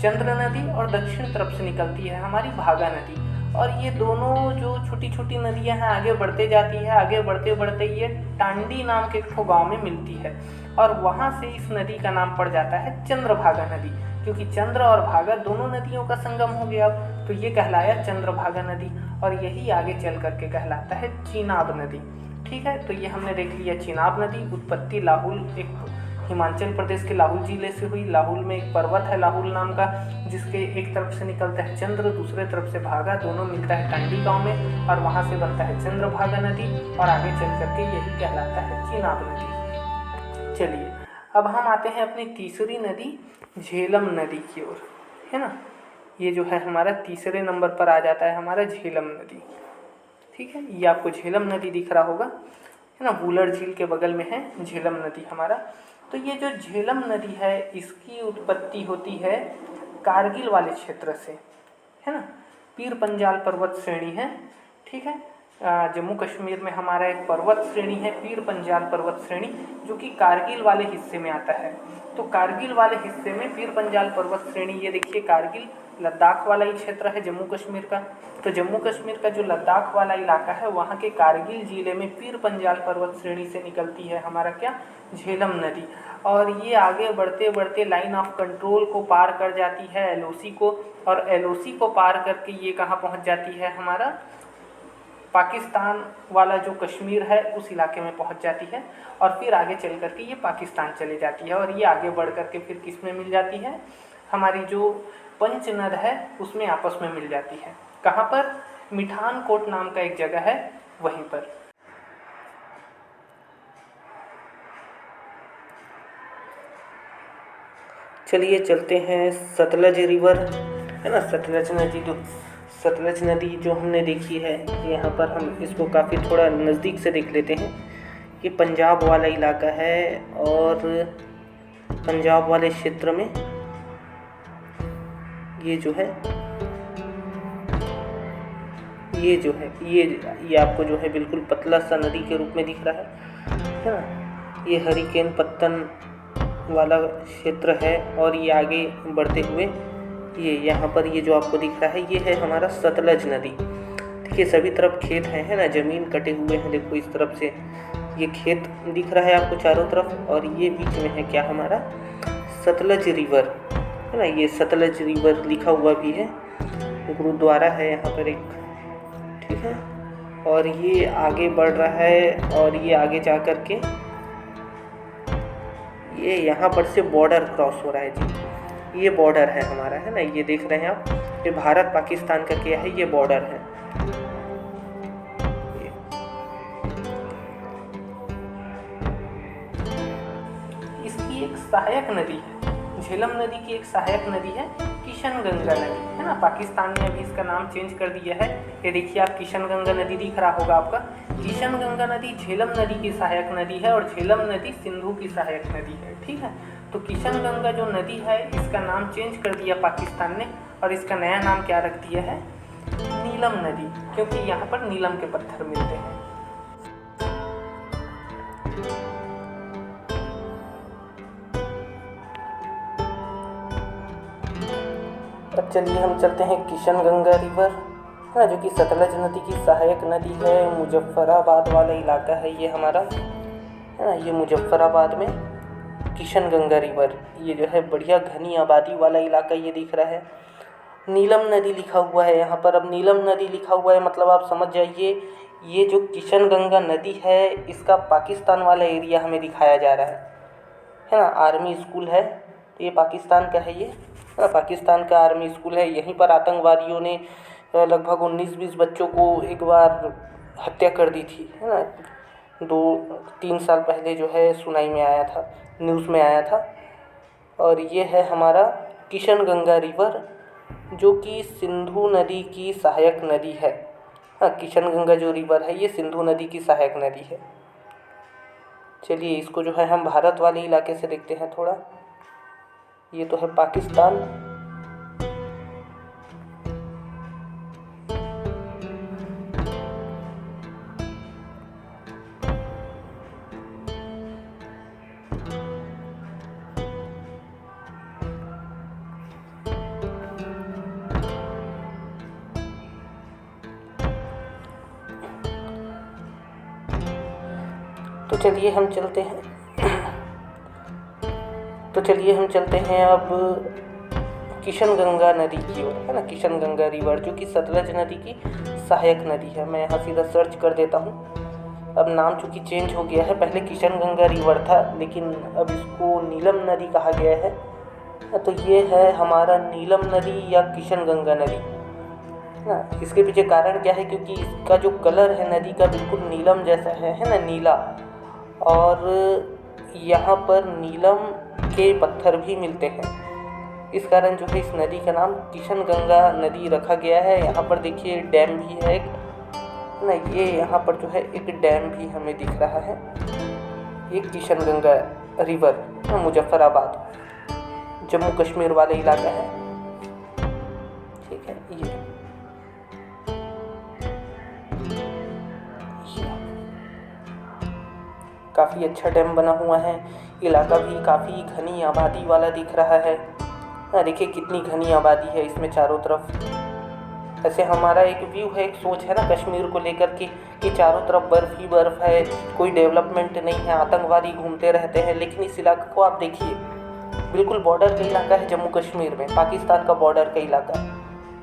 चंद्र नदी और दक्षिण तरफ से निकलती है हमारी भागा नदी। और ये दोनों जो छोटी छोटी नदियां हैं आगे बढ़ते जाती है, आगे बढ़ते बढ़ते ये टांडी नाम के एक गांव में मिलती है, और वहाँ से इस नदी का नाम पड़ जाता है चंद्रभागा नदी, क्योंकि चंद्र और भागा दोनों नदियों का संगम हो गया। तो ये कहलाया चंद्रभागा नदी, और यही आगे चल करके कहलाता है चीनाब नदी। ठीक है, तो ये हमने देख लिया चीनाब नदी, उत्पत्ति लाहुल एक हिमाचल प्रदेश के लाहुल जिले से हुई। लाहुल में एक पर्वत है लाहुल नाम का, जिसके एक तरफ से निकलता है चंद्र, दूसरे तरफ से भागा, दोनों मिलता है टांडी गांव में और वहाँ से बनता है चंद्रभागा नदी और आगे चल करके यही कहलाता है चिनाब नदी। चलिए अब हम आते हैं अपनी तीसरी नदी झेलम नदी की ओर, है ना। ये जो है हमारा तीसरे नंबर पर आ जाता है हमारा झेलम नदी। ठीक है, ये आपको झेलम नदी दिख रहा होगा, है ना, वुलर झील के बगल में है झेलम नदी हमारा। तो ये जो झेलम नदी है इसकी उत्पत्ति होती है कारगिल वाले क्षेत्र से, है ना। पीर पंजाल पर्वत श्रेणी है, ठीक है। जम्मू कश्मीर में हमारा एक पर्वत श्रेणी है पीर पंजाल पर्वत श्रेणी, जो कि कारगिल वाले हिस्से में आता है। तो कारगिल वाले हिस्से में पीर पंजाल पर्वत श्रेणी, ये देखिए कारगिल लद्दाख वाला ही क्षेत्र है जम्मू कश्मीर का। तो जम्मू कश्मीर का जो लद्दाख वाला इलाका है वहाँ के कारगिल ज़िले में पीर पंजाल पर्वत श्रेणी से निकलती है हमारा क्या, झेलम नदी। और ये आगे बढ़ते बढ़ते लाइन ऑफ कंट्रोल को पार कर जाती है एलओसी को, और एलओसी को पार करके ये कहाँ पहुँच जाती है हमारा पाकिस्तान वाला जो कश्मीर है उस इलाके में पहुँच जाती है। और फिर आगे चल करके ये पाकिस्तान चले जाती है और ये आगे बढ़ करके फिर किस में मिल जाती है, हमारी जो पंच नद है उसमें आपस में मिल जाती है। कहाँ पर, मिठान कोट नाम का एक जगह है वहीं पर। चलिए चलते हैं सतलज रिवर, है ना। सतलज नदी जो हमने देखी है, यहाँ पर हम इसको काफ़ी थोड़ा नज़दीक से देख लेते हैं। ये पंजाब वाला इलाका है और पंजाब वाले क्षेत्र में ये जो है ये आपको जो है बिल्कुल पतला सा नदी के रूप में दिख रहा है ना। ये हरिकेन पत्तन वाला क्षेत्र है और ये आगे बढ़ते हुए ये यहाँ पर ये जो आपको दिख रहा है ये है हमारा सतलज नदी। देखिए सभी तरफ खेत हैं, है ना, ज़मीन कटे हुए हैं। देखो इस तरफ से ये खेत दिख रहा है आपको चारों तरफ, और ये बीच में है क्या, हमारा सतलज रिवर, है ना। ये सतलज रिवर लिखा हुआ भी है, गुरुद्वारा है यहाँ पर एक, ठीक है। और ये आगे बढ़ रहा है और ये आगे जा कर के ये यहाँ पर से बॉर्डर क्रॉस हो रहा है जी। ये बॉर्डर है हमारा, है ना, ये देख रहे हैं आप, ये भारत पाकिस्तान का क्या है, ये बॉर्डर है। इसकी एक सहायक नदी है, झेलम नदी की एक सहायक नदी है किशनगंगा नदी, है ना। पाकिस्तान ने अभी इसका नाम चेंज कर दिया है। ये देखिए आप किशनगंगा नदी दिख रहा होगा आपका। किशनगंगा नदी झेलम नदी की सहायक नदी है और झेलम नदी सिंधु की सहायक नदी है, ठीक है। तो किशनगंगा जो नदी है इसका नाम चेंज कर दिया पाकिस्तान ने और इसका नया नाम क्या रख दिया है, नीलम नदी, क्योंकि यहाँ पर नीलम के पत्थर मिलते हैं। अब चलिए हम चलते हैं किशनगंगा रिवर, है ना, जो कि सतलज नदी की सहायक नदी है। मुजफ्फराबाद वाला इलाका है ये हमारा, है ना। ये मुजफ्फराबाद में किशनगंगा रिवर, ये जो है बढ़िया घनी आबादी वाला इलाका ये दिख रहा है। नीलम नदी लिखा हुआ है यहाँ पर। अब नीलम नदी लिखा हुआ है मतलब आप समझ जाइए ये जो किशनगंगा नदी है इसका पाकिस्तान वाला एरिया हमें दिखाया जा रहा है ना। आर्मी स्कूल है, ये पाकिस्तान का है, ये पाकिस्तान का आर्मी स्कूल है। यहीं पर आतंकवादियों ने लगभग 19-20 बच्चों को एक बार हत्या कर दी थी, है ना। 2-3 साल पहले जो है सुनाई में आया था, न्यूज़ में आया था। और ये है हमारा किशनगंगा रिवर जो कि सिंधु नदी की सहायक नदी है। हाँ, किशनगंगा जो रिवर है ये सिंधु नदी की सहायक नदी है। चलिए इसको जो है हम भारत वाले इलाके से देखते हैं थोड़ा। ये तो है पाकिस्तान, तो चलिए हम चलते हैं अब किशनगंगा नदी की ओर, है ना। किशनगंगा रिवर जो कि सतलज नदी की सहायक नदी है। मैं यहाँ सीधा सर्च कर देता हूँ अब नाम चूँकि चेंज हो गया है, पहले किशनगंगा रिवर था लेकिन अब इसको नीलम नदी कहा गया है। तो ये है हमारा नीलम नदी या किशनगंगा नदी ना। इसके पीछे कारण क्या है, क्योंकि इसका जो कलर है नदी का बिल्कुल नीलम जैसा है ना, नीला। और यहाँ पर नीलम के पत्थर भी मिलते हैं, इस कारण जो है इस नदी का नाम किशनगंगा नदी रखा गया है। यहाँ पर देखिए डैम भी है एक ना, ये यहाँ पर जो है एक डैम भी हमें दिख रहा है। ये किशनगंगा रिवर मुजफ्फराबाद जम्मू कश्मीर वाले इलाका है, ठीक है। ये काफ़ी अच्छा डैम बना हुआ है। इलाका भी काफ़ी घनी आबादी वाला दिख रहा है। देखिए कितनी घनी आबादी है इसमें चारों तरफ। ऐसे हमारा एक व्यू है, एक सोच है ना कश्मीर को लेकर के कि चारों तरफ बर्फ़ ही बर्फ़ है, कोई डेवलपमेंट नहीं है, आतंकवादी घूमते रहते हैं। लेकिन इस इलाके को आप देखिए, बिल्कुल बॉर्डर का इलाका है जम्मू कश्मीर में, पाकिस्तान का बॉर्डर का इलाका,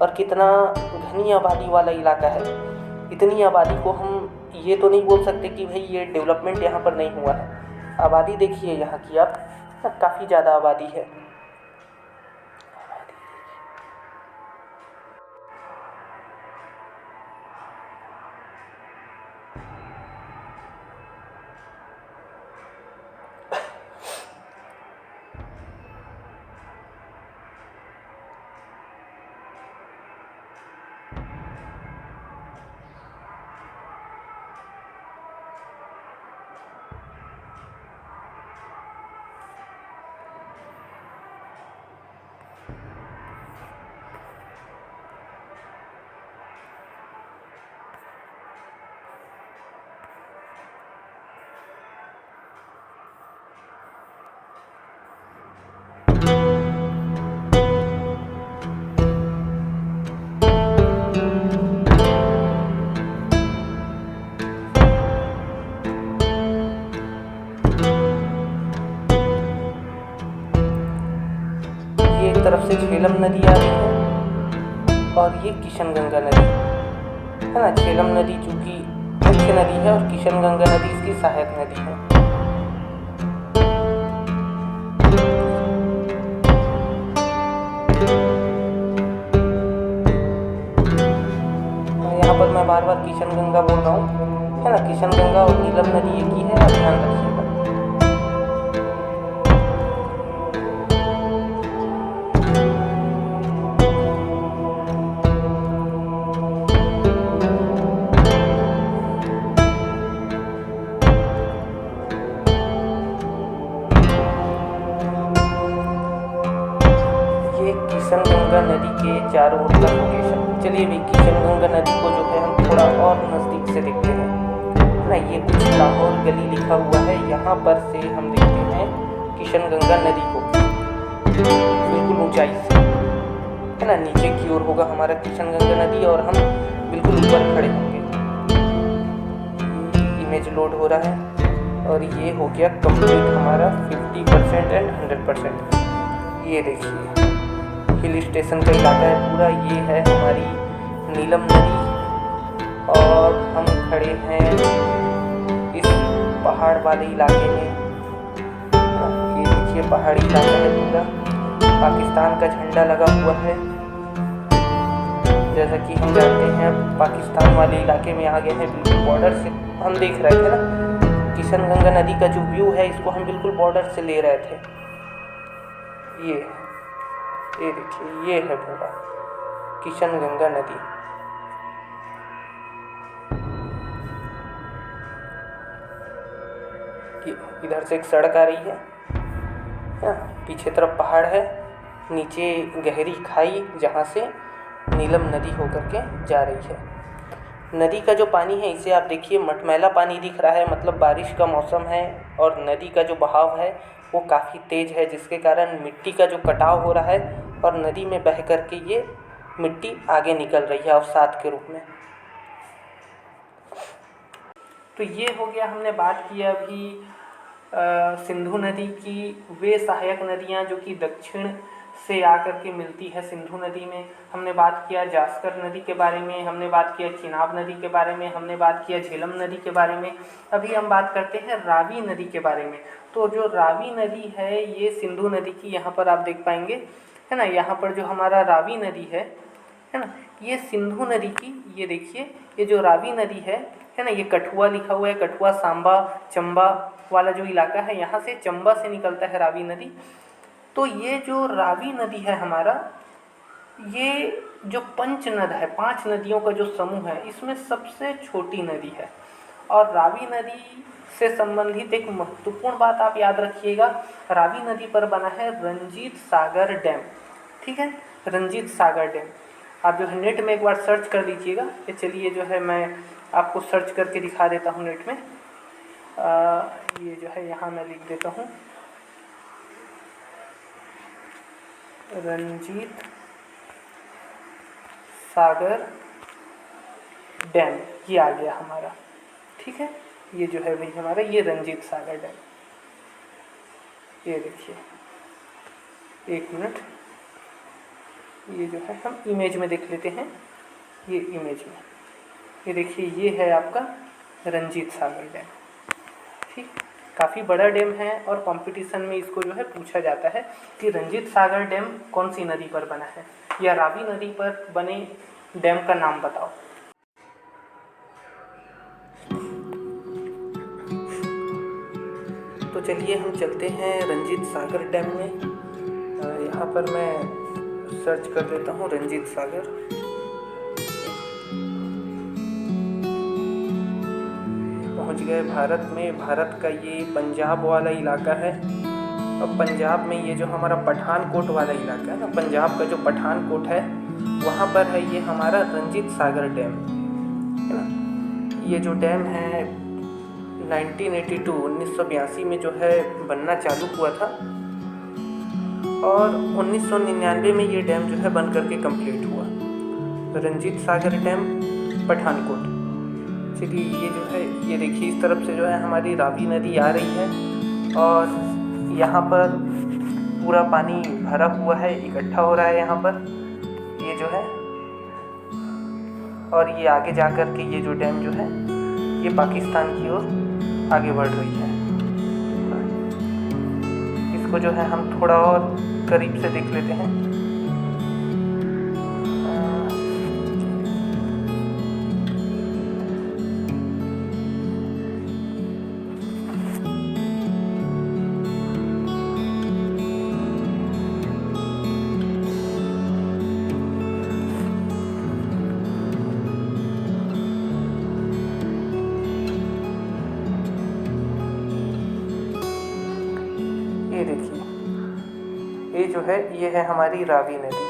और कितना घनी आबादी वाला इलाका है। इतनी आबादी को हम ये तो नहीं बोल सकते कि भाई ये डेवलपमेंट यहाँ पर नहीं हुआ है। आबादी देखिए यहाँ की आप, काफ़ी ज़्यादा आबादी है। एक तरफ से झेलम नदी आ रही है और ये किशनगंगा नदी है ना। झेलम नदी चूँकि मुख्य नदी है और किशनगंगा नदी इसकी सहायक नदी है। यहाँ पर मैं बार बार किशनगंगा बोल रहा हूँ है ना। किशनगंगा और नीलम नदी एक ही है, आप ध्यान रखिएगा। किशनगंगा नदी के चारों ओर का लोकेशन। चलिए भी किशनगंगा नदी को जो है हम थोड़ा और नज़दीक से देखते हैं ना। ये कुछ लाहौर गली लिखा हुआ है, यहाँ पर से हम देखते हैं किशनगंगा नदी को बिल्कुल ऊंचाई से है ना। नीचे की ओर होगा हमारा किशनगंगा नदी और हम बिल्कुल ऊपर खड़े होंगे। इमेज लोड हो रहा है और ये हो गया कंप्लीट हमारा 50% एंड 100%। ये देखिए हिल स्टेशन का इलाका है पूरा। ये है हमारी नीलम नदी और हम खड़े हैं इस पहाड़ वाले इलाके में। ये देखिए पहाड़ी इलाका है पूरा, पाकिस्तान का झंडा लगा हुआ है। जैसा कि हम जानते हैं पाकिस्तान वाले इलाके में आ गए हैं, बिल्कुल बॉर्डर से हम देख रहे थे ना। किशनगंगा नदी का जो व्यू है इसको हम बिल्कुल बॉर्डर से ले रहे थे। ये देखिए ये है पूरा किशनगंगा नदी। इधर से एक सड़क आ रही है, पीछे तरफ पहाड़ है, नीचे गहरी खाई जहाँ से नीलम नदी होकर के जा रही है। नदी का जो पानी है इसे आप देखिए मटमैला पानी दिख रहा है, मतलब बारिश का मौसम है और नदी का जो बहाव है वो काफ़ी तेज़ है, जिसके कारण मिट्टी का जो कटाव हो रहा है और नदी में बह कर के ये मिट्टी आगे निकल रही है अवसाद के रूप में। तो ये हो गया, हमने बात की अभी सिंधु नदी की वे सहायक नदियाँ जो कि दक्षिण से आकर के मिलती है सिंधु नदी में। हमने बात किया जास्कर नदी के बारे में, हमने बात किया चिनाब नदी के बारे में, हमने बात किया झेलम नदी के बारे में। अभी हम बात करते हैं रावी नदी के बारे में। तो जो रावी नदी है ये सिंधु नदी की, यहाँ पर आप देख पाएंगे है ना, यहाँ पर जो हमारा रावी नदी है ना, ये सिंधु नदी की, ये देखिए ये जो रावी नदी है ना, ये कठुआ लिखा हुआ है, कठुआ सांबा चंबा वाला जो इलाका है, यहाँ से चंबा से निकलता है रावी नदी। तो ये जो रावी नदी है हमारा, ये जो पंच नद है, 5 नदियों का जो समूह है, इसमें सबसे छोटी नदी है। और रावी नदी से संबंधित एक महत्वपूर्ण बात आप याद रखिएगा, रावी नदी पर बना है रंजीत सागर डैम। ठीक है, रंजीत सागर डैम आप जो है नेट में एक बार सर्च कर लीजिएगा। ये चलिए जो है मैं आपको सर्च करके दिखा देता हूँ नेट में। ये जो है यहाँ मैं लिख देता हूँ, रंजीत सागर डैम, ये आ गया हमारा। ठीक है, ये जो है भाई हमारा ये रंजीत सागर डैम, ये देखिए, एक मिनट, ये जो है हम इमेज में देख लेते हैं। ये इमेज में ये देखिए, ये है आपका रंजीत सागर डैम। ठीक, काफ़ी बड़ा डैम है और कंपटीशन में इसको जो है पूछा जाता है कि रंजीत सागर डैम कौन सी नदी पर बना है, या रावी नदी पर बने डैम का नाम बताओ। तो चलिए हम चलते हैं रंजीत सागर डैम में। यहाँ पर मैं सर्च कर देता हूँ रंजीत सागर। पहुँच गए भारत में। भारत का ये पंजाब वाला इलाका है। अब पंजाब में ये जो हमारा पठानकोट वाला इलाका है ना, पंजाब का जो पठानकोट है, वहाँ पर है ये हमारा रंजीत सागर डैम है ना। ये जो डैम है 1982 में जो है बनना चालू हुआ था और 1999 में ये डैम जो है बन करके कंप्लीट हुआ। रंजीत सागर डैम पठानकोट। चलिए ये जो है, ये देखिए इस तरफ से जो है हमारी रावी नदी आ रही है और यहाँ पर पूरा पानी भरा हुआ है, इकट्ठा हो रहा है यहाँ पर, ये जो है। और ये आगे जा कर के ये जो डैम जो है ये पाकिस्तान की ओर आगे बढ़ रही है। इसको जो है हम थोड़ा और करीब से देख लेते हैं। ये देखिए, ये जो है ये है हमारी रावी नदी।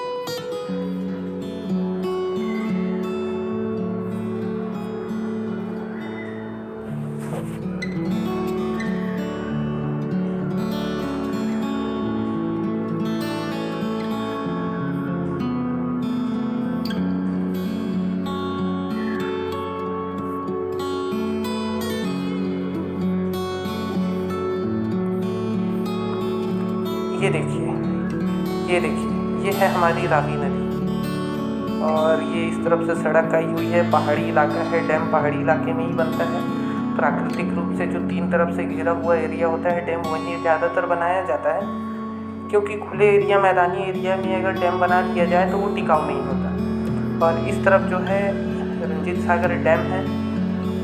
ये देखिए ये है हमारी रावी नदी और ये इस तरफ से सड़क आई हुई है। पहाड़ी इलाका है, डैम पहाड़ी इलाके में ही बनता है। प्राकृतिक रूप से जो 3 तरफ से घिरा हुआ एरिया होता है डैम, वहीं ज़्यादातर बनाया जाता है, क्योंकि खुले एरिया, मैदानी एरिया में अगर डैम बना दिया जाए तो वो टिकाऊ नहीं होता। और इस तरफ जो है रंजीत सागर डैम है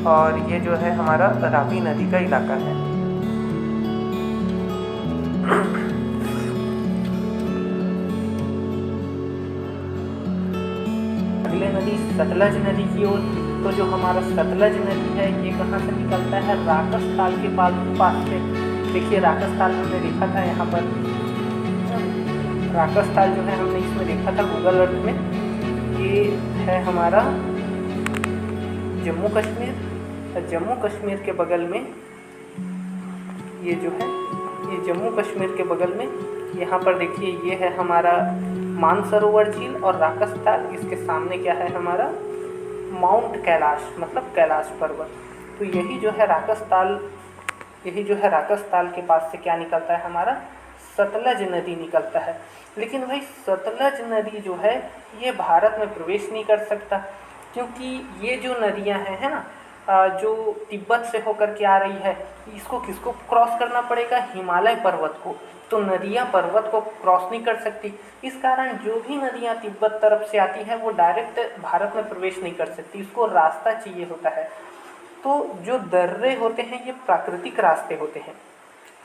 और ये जो है हमारा रावी नदी का इलाका है। अगले नदी सतलज नदी की ओर। तो जो हमारा सतलज नदी है ये कहाँ से निकलता है? राकस ताल के पास से। देखिए राकस ताल हमने देखा था, यहाँ पर राकस ताल जो है हमने इसमें देखा था गूगल अर्थ में। ये है हमारा जम्मू कश्मीर। जम्मू कश्मीर के बगल में ये जो है, ये जम्मू कश्मीर के बगल में यहाँ पर देखिए ये है हमारा मानसरोवर झील और राकस ताल। इसके सामने क्या है हमारा माउंट कैलाश, मतलब कैलाश पर्वत। तो यही जो है राकस ताल, यही जो है राकस ताल के पास से क्या निकलता है हमारा सतलज नदी निकलता है। लेकिन भाई सतलज नदी जो है ये भारत में प्रवेश नहीं कर सकता, क्योंकि ये जो नदियां हैं, है ना, जो तिब्बत से होकर के आ रही है, इसको किसको क्रॉस करना पड़ेगा? हिमालय पर्वत को। तो नदियां पर्वत को क्रॉस नहीं कर सकती, इस कारण जो भी नदियां तिब्बत तरफ से आती है वो डायरेक्ट भारत में प्रवेश नहीं कर सकती, इसको रास्ता चाहिए होता है। तो जो दर्रे होते हैं ये प्राकृतिक रास्ते होते हैं।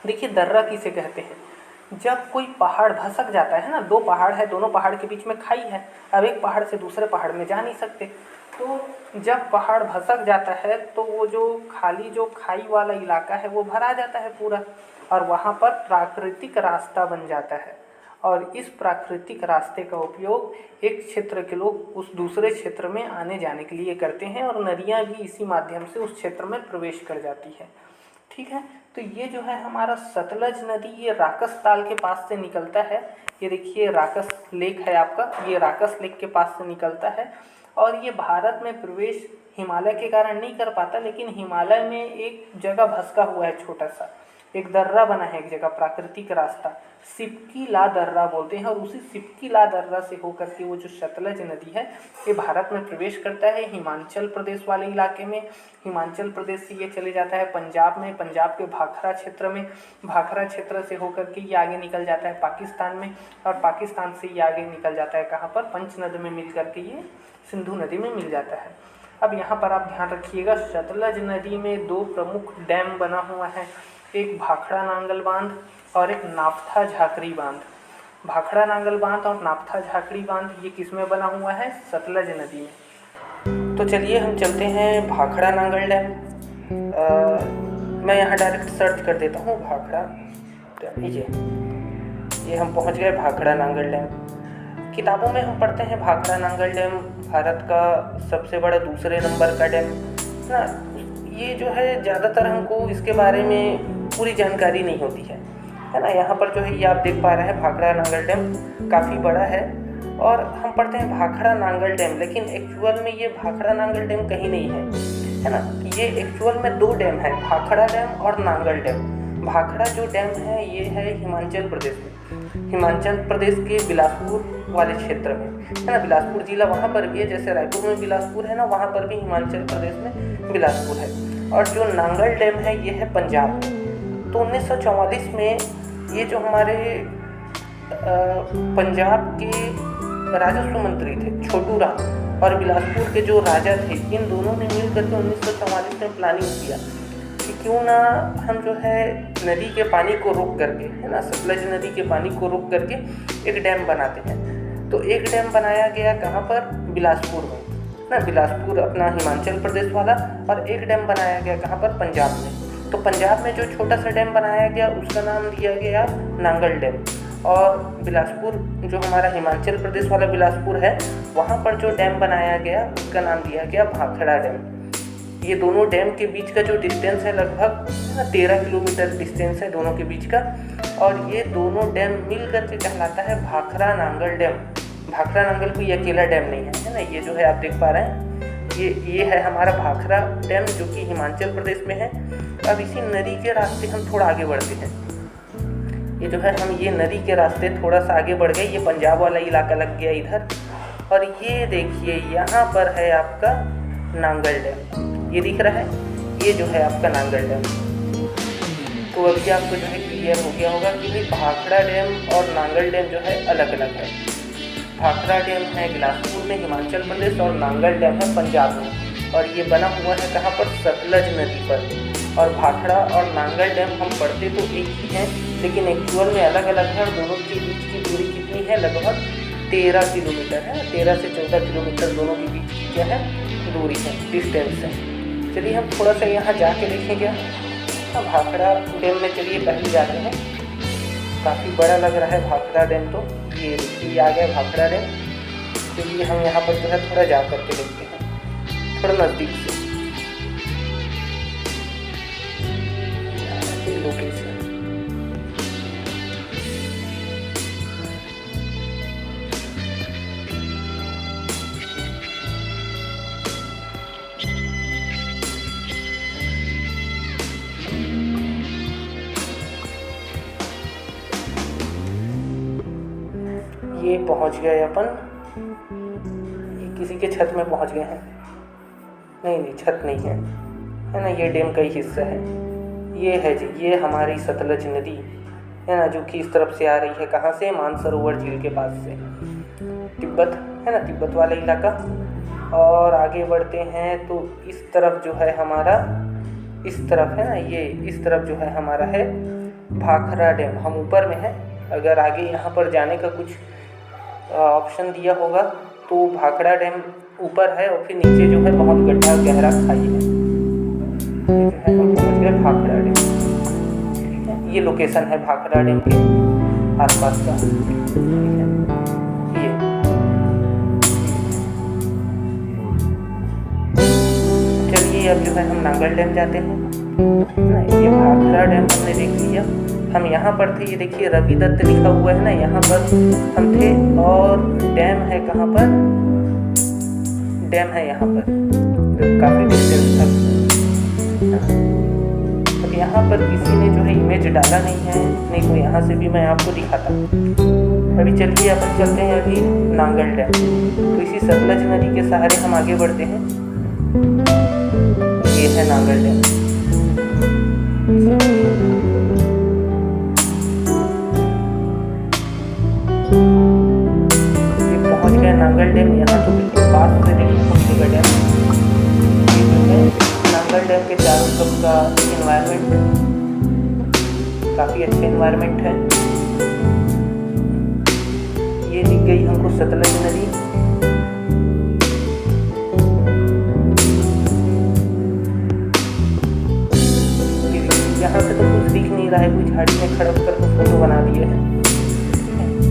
देखिए दर्रा किसे कहते हैं? जब कोई पहाड़ धसक जाता है ना, दो पहाड़ है, दोनों पहाड़ के बीच में खाई है, अब एक पहाड़ से दूसरे पहाड़ में जा नहीं सकते, तो जब पहाड़ धसक जाता है तो वो जो खाली जो खाई वाला इलाका है वो भरा जाता है पूरा, और वहाँ पर प्राकृतिक रास्ता बन जाता है। और इस प्राकृतिक रास्ते का उपयोग एक क्षेत्र के लोग उस दूसरे क्षेत्र में आने जाने के लिए करते हैं, और नदियाँ भी इसी माध्यम से उस क्षेत्र में प्रवेश कर जाती है। ठीक है, तो ये जो है हमारा सतलज नदी, ये राकस ताल के पास से निकलता है। ये देखिए राकस लेक है आपका, ये राकस लेक के पास से निकलता है, और ये भारत में प्रवेश हिमालय के कारण नहीं कर पाता, लेकिन हिमालय में एक जगह भसका हुआ है, छोटा सा एक दर्रा बना है, एक जगह प्राकृतिक रास्ता, सिपकी ला दर्रा बोलते हैं, और उसी सिपकी ला दर्रा से होकर के वो जो सतलज नदी है ये भारत में प्रवेश करता है हिमाचल प्रदेश वाले इलाके में। हिमाचल प्रदेश से ये चले जाता है पंजाब में, पंजाब के भाखरा क्षेत्र में, भाखरा क्षेत्र से होकर के ये आगे निकल जाता है पाकिस्तान में, और पाकिस्तान से ये आगे निकल जाता है कहाँ पर? पंचनद में मिल करके ये सिंधु नदी में मिल जाता है। अब यहाँ पर आप ध्यान रखिएगा, सतलज नदी में दो प्रमुख डैम बना हुआ है, एक भाखड़ा नांगल बांध और एक नाफ्था झाकड़ी बांध। भाखड़ा नांगल बांध और नाफ्था झाकड़ी बांध ये किस में बना हुआ है? सतलज नदी में। तो चलिए हम चलते हैं भाखड़ा नांगल डैम। मैं यहाँ डायरेक्ट सर्च कर देता हूँ भाखड़ा डैम, ये हम पहुँच गए भाखड़ा नांगल डैम। किताबों में हम पढ़ते हैं भाखड़ा नांगल डैम भारत का सबसे बड़ा दूसरे नंबर का डैम ना। ये जो है ज़्यादातर हमको इसके बारे में पूरी जानकारी नहीं होती है ना। यहाँ पर जो है ये आप देख पा रहे हैं भाखड़ा नांगल डैम काफ़ी बड़ा है, और हम पढ़ते हैं भाखड़ा नांगल डैम, लेकिन एक्चुअल में ये भाखड़ा नांगल डैम कहीं नहीं है ना। ये एक्चुअल में दो डैम है, भाखड़ा डैम और नांगल डैम। भाखड़ा जो डैम है ये है हिमाचल प्रदेश में, हिमाचल प्रदेश के बिलासपुर वाले क्षेत्र में, है ना। बिलासपुर जिला वहाँ पर भी है, जैसे रायपुर में बिलासपुर है ना, वहाँ पर भी हिमाचल प्रदेश में बिलासपुर है। और जो नांगल डैम है ये है पंजाब में। तो 1944 में ये जो हमारे पंजाब के राजस्व मंत्री थे छोटू राम, और बिलासपुर के जो राजा थे, इन दोनों ने मिल करके 1944 में प्लानिंग किया कि क्यों ना हम जो है नदी के पानी को रोक करके, है ना, सतलज नदी के पानी को रोक करके एक डैम बनाते हैं। तो एक डैम बनाया गया कहाँ पर? बिलासपुर में ना, बिलासपुर अपना हिमाचल प्रदेश वाला, और एक डैम बनाया गया कहाँ पर? पंजाब में। तो पंजाब में जो छोटा सा डैम बनाया गया उसका नाम दिया गया नांगल डैम, और बिलासपुर जो हमारा हिमाचल प्रदेश वाला बिलासपुर है वहाँ पर जो डैम बनाया गया उसका नाम दिया गया भाखड़ा डैम। ये दोनों डैम के बीच का जो डिस्टेंस है लगभग 13 किलोमीटर डिस्टेंस है दोनों के बीच का, और ये दोनों डैम मिल करके कहलाता है भाखड़ा नांगल डैम। भाखड़ा नांगल कोई अकेला डैम नहीं है ना। ये जो है आप देख पा रहे हैं ये है हमारा भाखड़ा डैम जो कि हिमाचल प्रदेश में है। अब इसी नदी के रास्ते हम थोड़ा आगे बढ़ते हैं। ये जो है हम ये नदी के रास्ते थोड़ा सा आगे बढ़ गए, ये पंजाब वाला इलाका लग गया इधर, और ये देखिए यहाँ पर है आपका नांगल डैम, ये दिख रहा है, ये जो है आपका नांगल डैम। तो अभी आपको जो है क्लियर हो गया होगा कि भाई भाखड़ा डैम और नांगल डैम जो है अलग अलग है। भाखड़ा डैम है बिलासपुर में हिमाचल प्रदेश, और नांगल डैम है पंजाब में, और ये बना हुआ है कहाँ पर? सतलज नदी पर। और भाखड़ा और नांगल डैम हम पढ़ते तो एक ही हैं, लेकिन एक्चुअल में अलग अलग है, और दोनों के बीच की दूरी कितनी है? लगभग 13 किलोमीटर है। 13 से 14 किलोमीटर दोनों के बीच की क्या है? दूरी है, डिस्टेंस है। चलिए हम थोड़ा सा यहाँ जाके देखेंगे। भाखड़ा डैम में चलिए पहले जाते हैं, काफ़ी बड़ा लग रहा है भाखड़ा डैम। तो ये आ गया भाखड़ा डैम। चलिए हम यहाँ पर जो है थोड़ा जा करके देखते हैं, थोड़ा नज़दीक से लोकेशन। ये पहुंच गए अपन, किसी के छत में पहुंच गए हैं। नहीं, छत नहीं है ना, ये डैम का ही हिस्सा है। ये है जी, ये हमारी सतलज नदी है ना, जो कि इस तरफ से आ रही है। कहाँ से? मानसरोवर झील के पास से, तिब्बत है ना, तिब्बत वाला इलाका। और आगे बढ़ते हैं तो इस तरफ जो है हमारा, इस तरफ है ना, ये इस तरफ जो है हमारा है भाखड़ा डैम। हम ऊपर में है, अगर आगे यहाँ पर जाने का कुछ ऑप्शन दिया होगा तो भाखड़ा डैम ऊपर है, और फिर नीचे जो है बहुत गड्ढा गहरा खाई है। ये जो है हम पहुँच गए भाखड़ा डैम। ठीक है, ये लोकेशन है भाखड़ा डैम के आसपास का। ठीक है, ये चलिए अब जो है हम नांगल डैम जाते हैं ना। ये भाखड़ा डैम हमने देख लिया। हम यहाँ पर थे, ये देखिए रवि दत्त लिखा हुआ है ना, यहाँ पर हम थे। और डैम है कहाँ पर? डैम है यहाँ पर, काफ़ी डिस्टेंस था। अब यहाँ पर किसी ने जो है इमेज डाला नहीं है, नहीं तो यहाँ से भी मैं आपको दिखाता। अभी चलिए अपन चलते हैं अभी नांगल डैम। तो इसी सतलज नदी के सहारे हम आगे बढ़ते हैं। ये है नांगल डैम। पहुंच गए नांगल डैम। यहाँ तो बिल्कुल पास से देखिए पहुंचेगा डैम। ये जो है नांगल डैम के चारों तरफ का इन्वायरमेंट काफ़ी अच्छे इन्वायरमेंट है। ये दिख गई हमको सतलज नदी। यहाँ से तो कुछ दिख नहीं रहा है, कोई झाड़ी में खड़ा होकर कुछ फोटो बना दिए हैं।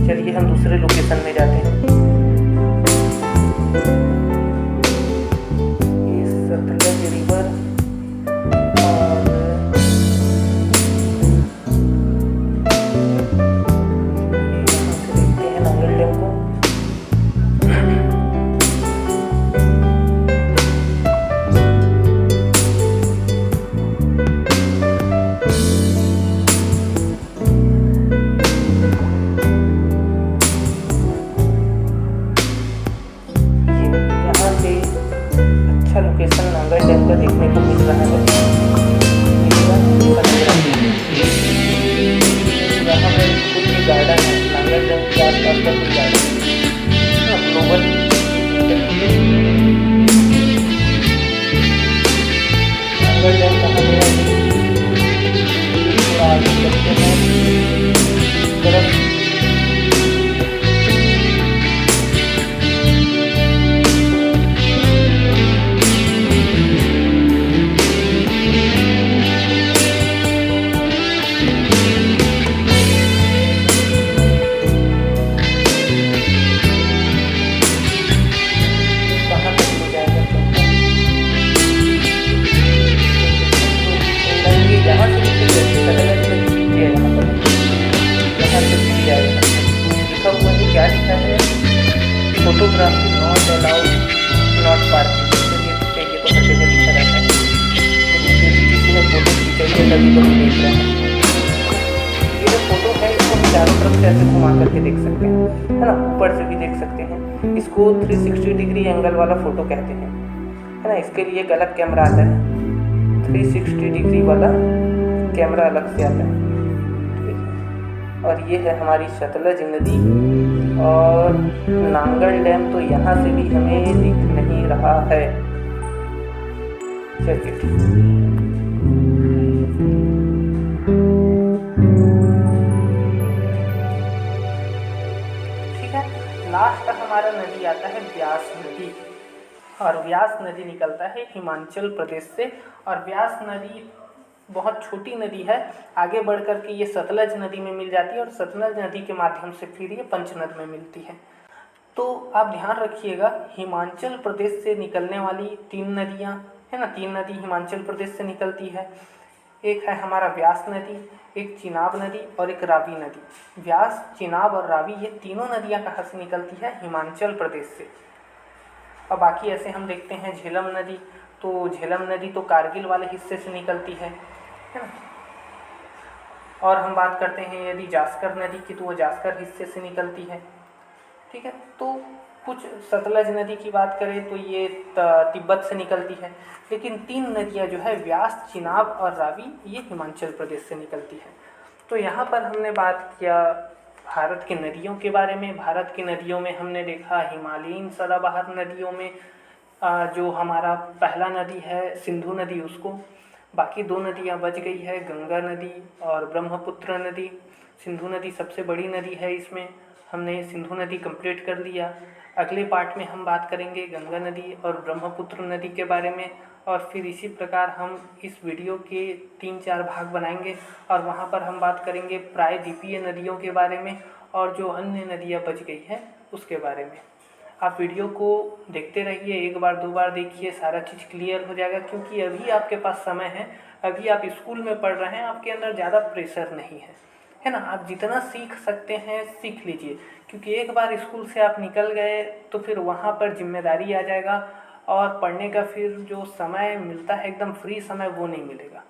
चलिए हम दूसरे लोकेशन में जाते हैं। ये सतलज रिवर और यहाँ से देखते हैं नांगल डैम को। लोकेशन नांगल डैम का देखने को मिल रहा है। यहाँ पर कुछ भी गार्डन है, नांगल डैम के आसपास का कुछ गार्डन ग्लोबल। नांगल डैम कहाँ गया है? थोड़ा आगे चलते हैं इस तरफ। क्या लिखा है? Photography not allowed, not parking. चलिए देखिए तो हर जगह लिखा रहता है, लेकिन किसी ने फोटो खींचाई है तभी तो देख रहे हैं। ये जो फोटो है इसको हम चारों तरफ से ऐसे घुमा करके देख सकते हैं, है ना, ऊपर से भी देख सकते हैं। इसको 360 डिग्री एंगल वाला फोटो कहते हैं, है ना। इसके लिए एक अलग कैमरा आता है, 360 डिग्री वाला कैमरा अलग से आता है। और ये है हमारी सतलज नदी। और नांगल डैम तो यहाँ से भी हमें दिख नहीं रहा है। चलिए ठीक है। लास्ट हमारा नदी आता है व्यास नदी। और व्यास नदी निकलता है हिमाचल प्रदेश से। और व्यास नदी बहुत छोटी नदी है, आगे बढ़ कर के ये सतलज नदी में मिल जाती है, और सतलज नदी के माध्यम से फिर ये पंचनद में मिलती है। तो आप ध्यान रखिएगा, हिमाचल प्रदेश से निकलने वाली 3 नदियाँ है ना, 3 नदी हिमाचल प्रदेश से निकलती है। एक है हमारा व्यास नदी, एक चिनाब नदी और एक रावी नदी। व्यास, चिनाब और रावी ये तीनों नदियाँ कहाँ से निकलती है? हिमाचल प्रदेश से। अब बाकी ऐसे हम देखते हैं झेलम नदी, तो झेलम नदी तो कारगिल वाले हिस्से से निकलती है ना। और हम बात करते हैं यदि जास्कर नदी की, तो वो जास्कर हिस्से से निकलती है ठीक है। तो कुछ सतलज नदी की बात करें तो ये तिब्बत से निकलती है, लेकिन 3 नदियाँ जो है व्यास, चिनाब और रावी, ये हिमाचल प्रदेश से निकलती है। तो यहाँ पर हमने बात किया भारत की नदियों के बारे में। भारत की नदियों में हमने देखा हिमालयीन सदाबहार नदियों में जो हमारा पहला नदी है सिंधु नदी, उसको बाकी 2 नदियाँ बच गई है, गंगा नदी और ब्रह्मपुत्र नदी। सिंधु नदी सबसे बड़ी नदी है, इसमें हमने सिंधु नदी कंप्लीट कर लिया। अगले पार्ट में हम बात करेंगे गंगा नदी और ब्रह्मपुत्र नदी के बारे में, और फिर इसी प्रकार हम इस वीडियो के 3-4 भाग बनाएंगे और वहाँ पर हम बात करेंगे प्रायद्वीपीय नदियों के बारे में और जो अन्य नदियाँ बच गई हैं उसके बारे में। आप वीडियो को देखते रहिए, 1 बार 2 बार देखिए, सारा चीज़ क्लियर हो जाएगा, क्योंकि अभी आपके पास समय है, अभी आप स्कूल में पढ़ रहे हैं, आपके अंदर ज़्यादा प्रेशर नहीं है ना। आप जितना सीख सकते हैं सीख लीजिए, क्योंकि एक बार स्कूल से आप निकल गए तो फिर वहाँ पर जिम्मेदारी आ जाएगा और पढ़ने का फिर जो समय मिलता है एकदम फ्री समय, वो नहीं मिलेगा,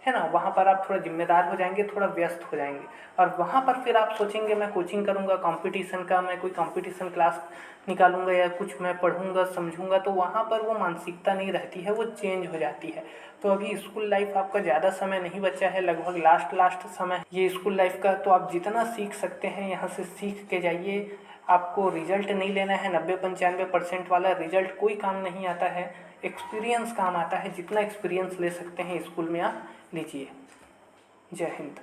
है ना। वहाँ पर आप थोड़ा जिम्मेदार हो जाएंगे, थोड़ा व्यस्त हो जाएंगे, और वहाँ पर फिर आप सोचेंगे मैं कोचिंग करूँगा कंपटीशन का, मैं कोई कंपटीशन क्लास निकालूंगा या कुछ मैं पढ़ूंगा समझूंगा, तो वहाँ पर वो मानसिकता नहीं रहती है, वो चेंज हो जाती है। तो अभी स्कूल लाइफ आपका ज़्यादा समय नहीं बचा है, लगभग लास्ट समय ये स्कूल लाइफ का। तो आप जितना सीख सकते हैं यहाँ से सीख के जाइए। आपको रिजल्ट नहीं लेना है 90-95% वाला, रिजल्ट कोई काम नहीं आता है, एक्सपीरियंस काम आता है। जितना एक्सपीरियंस ले सकते हैं स्कूल में आप लीजिए। जय हिंद।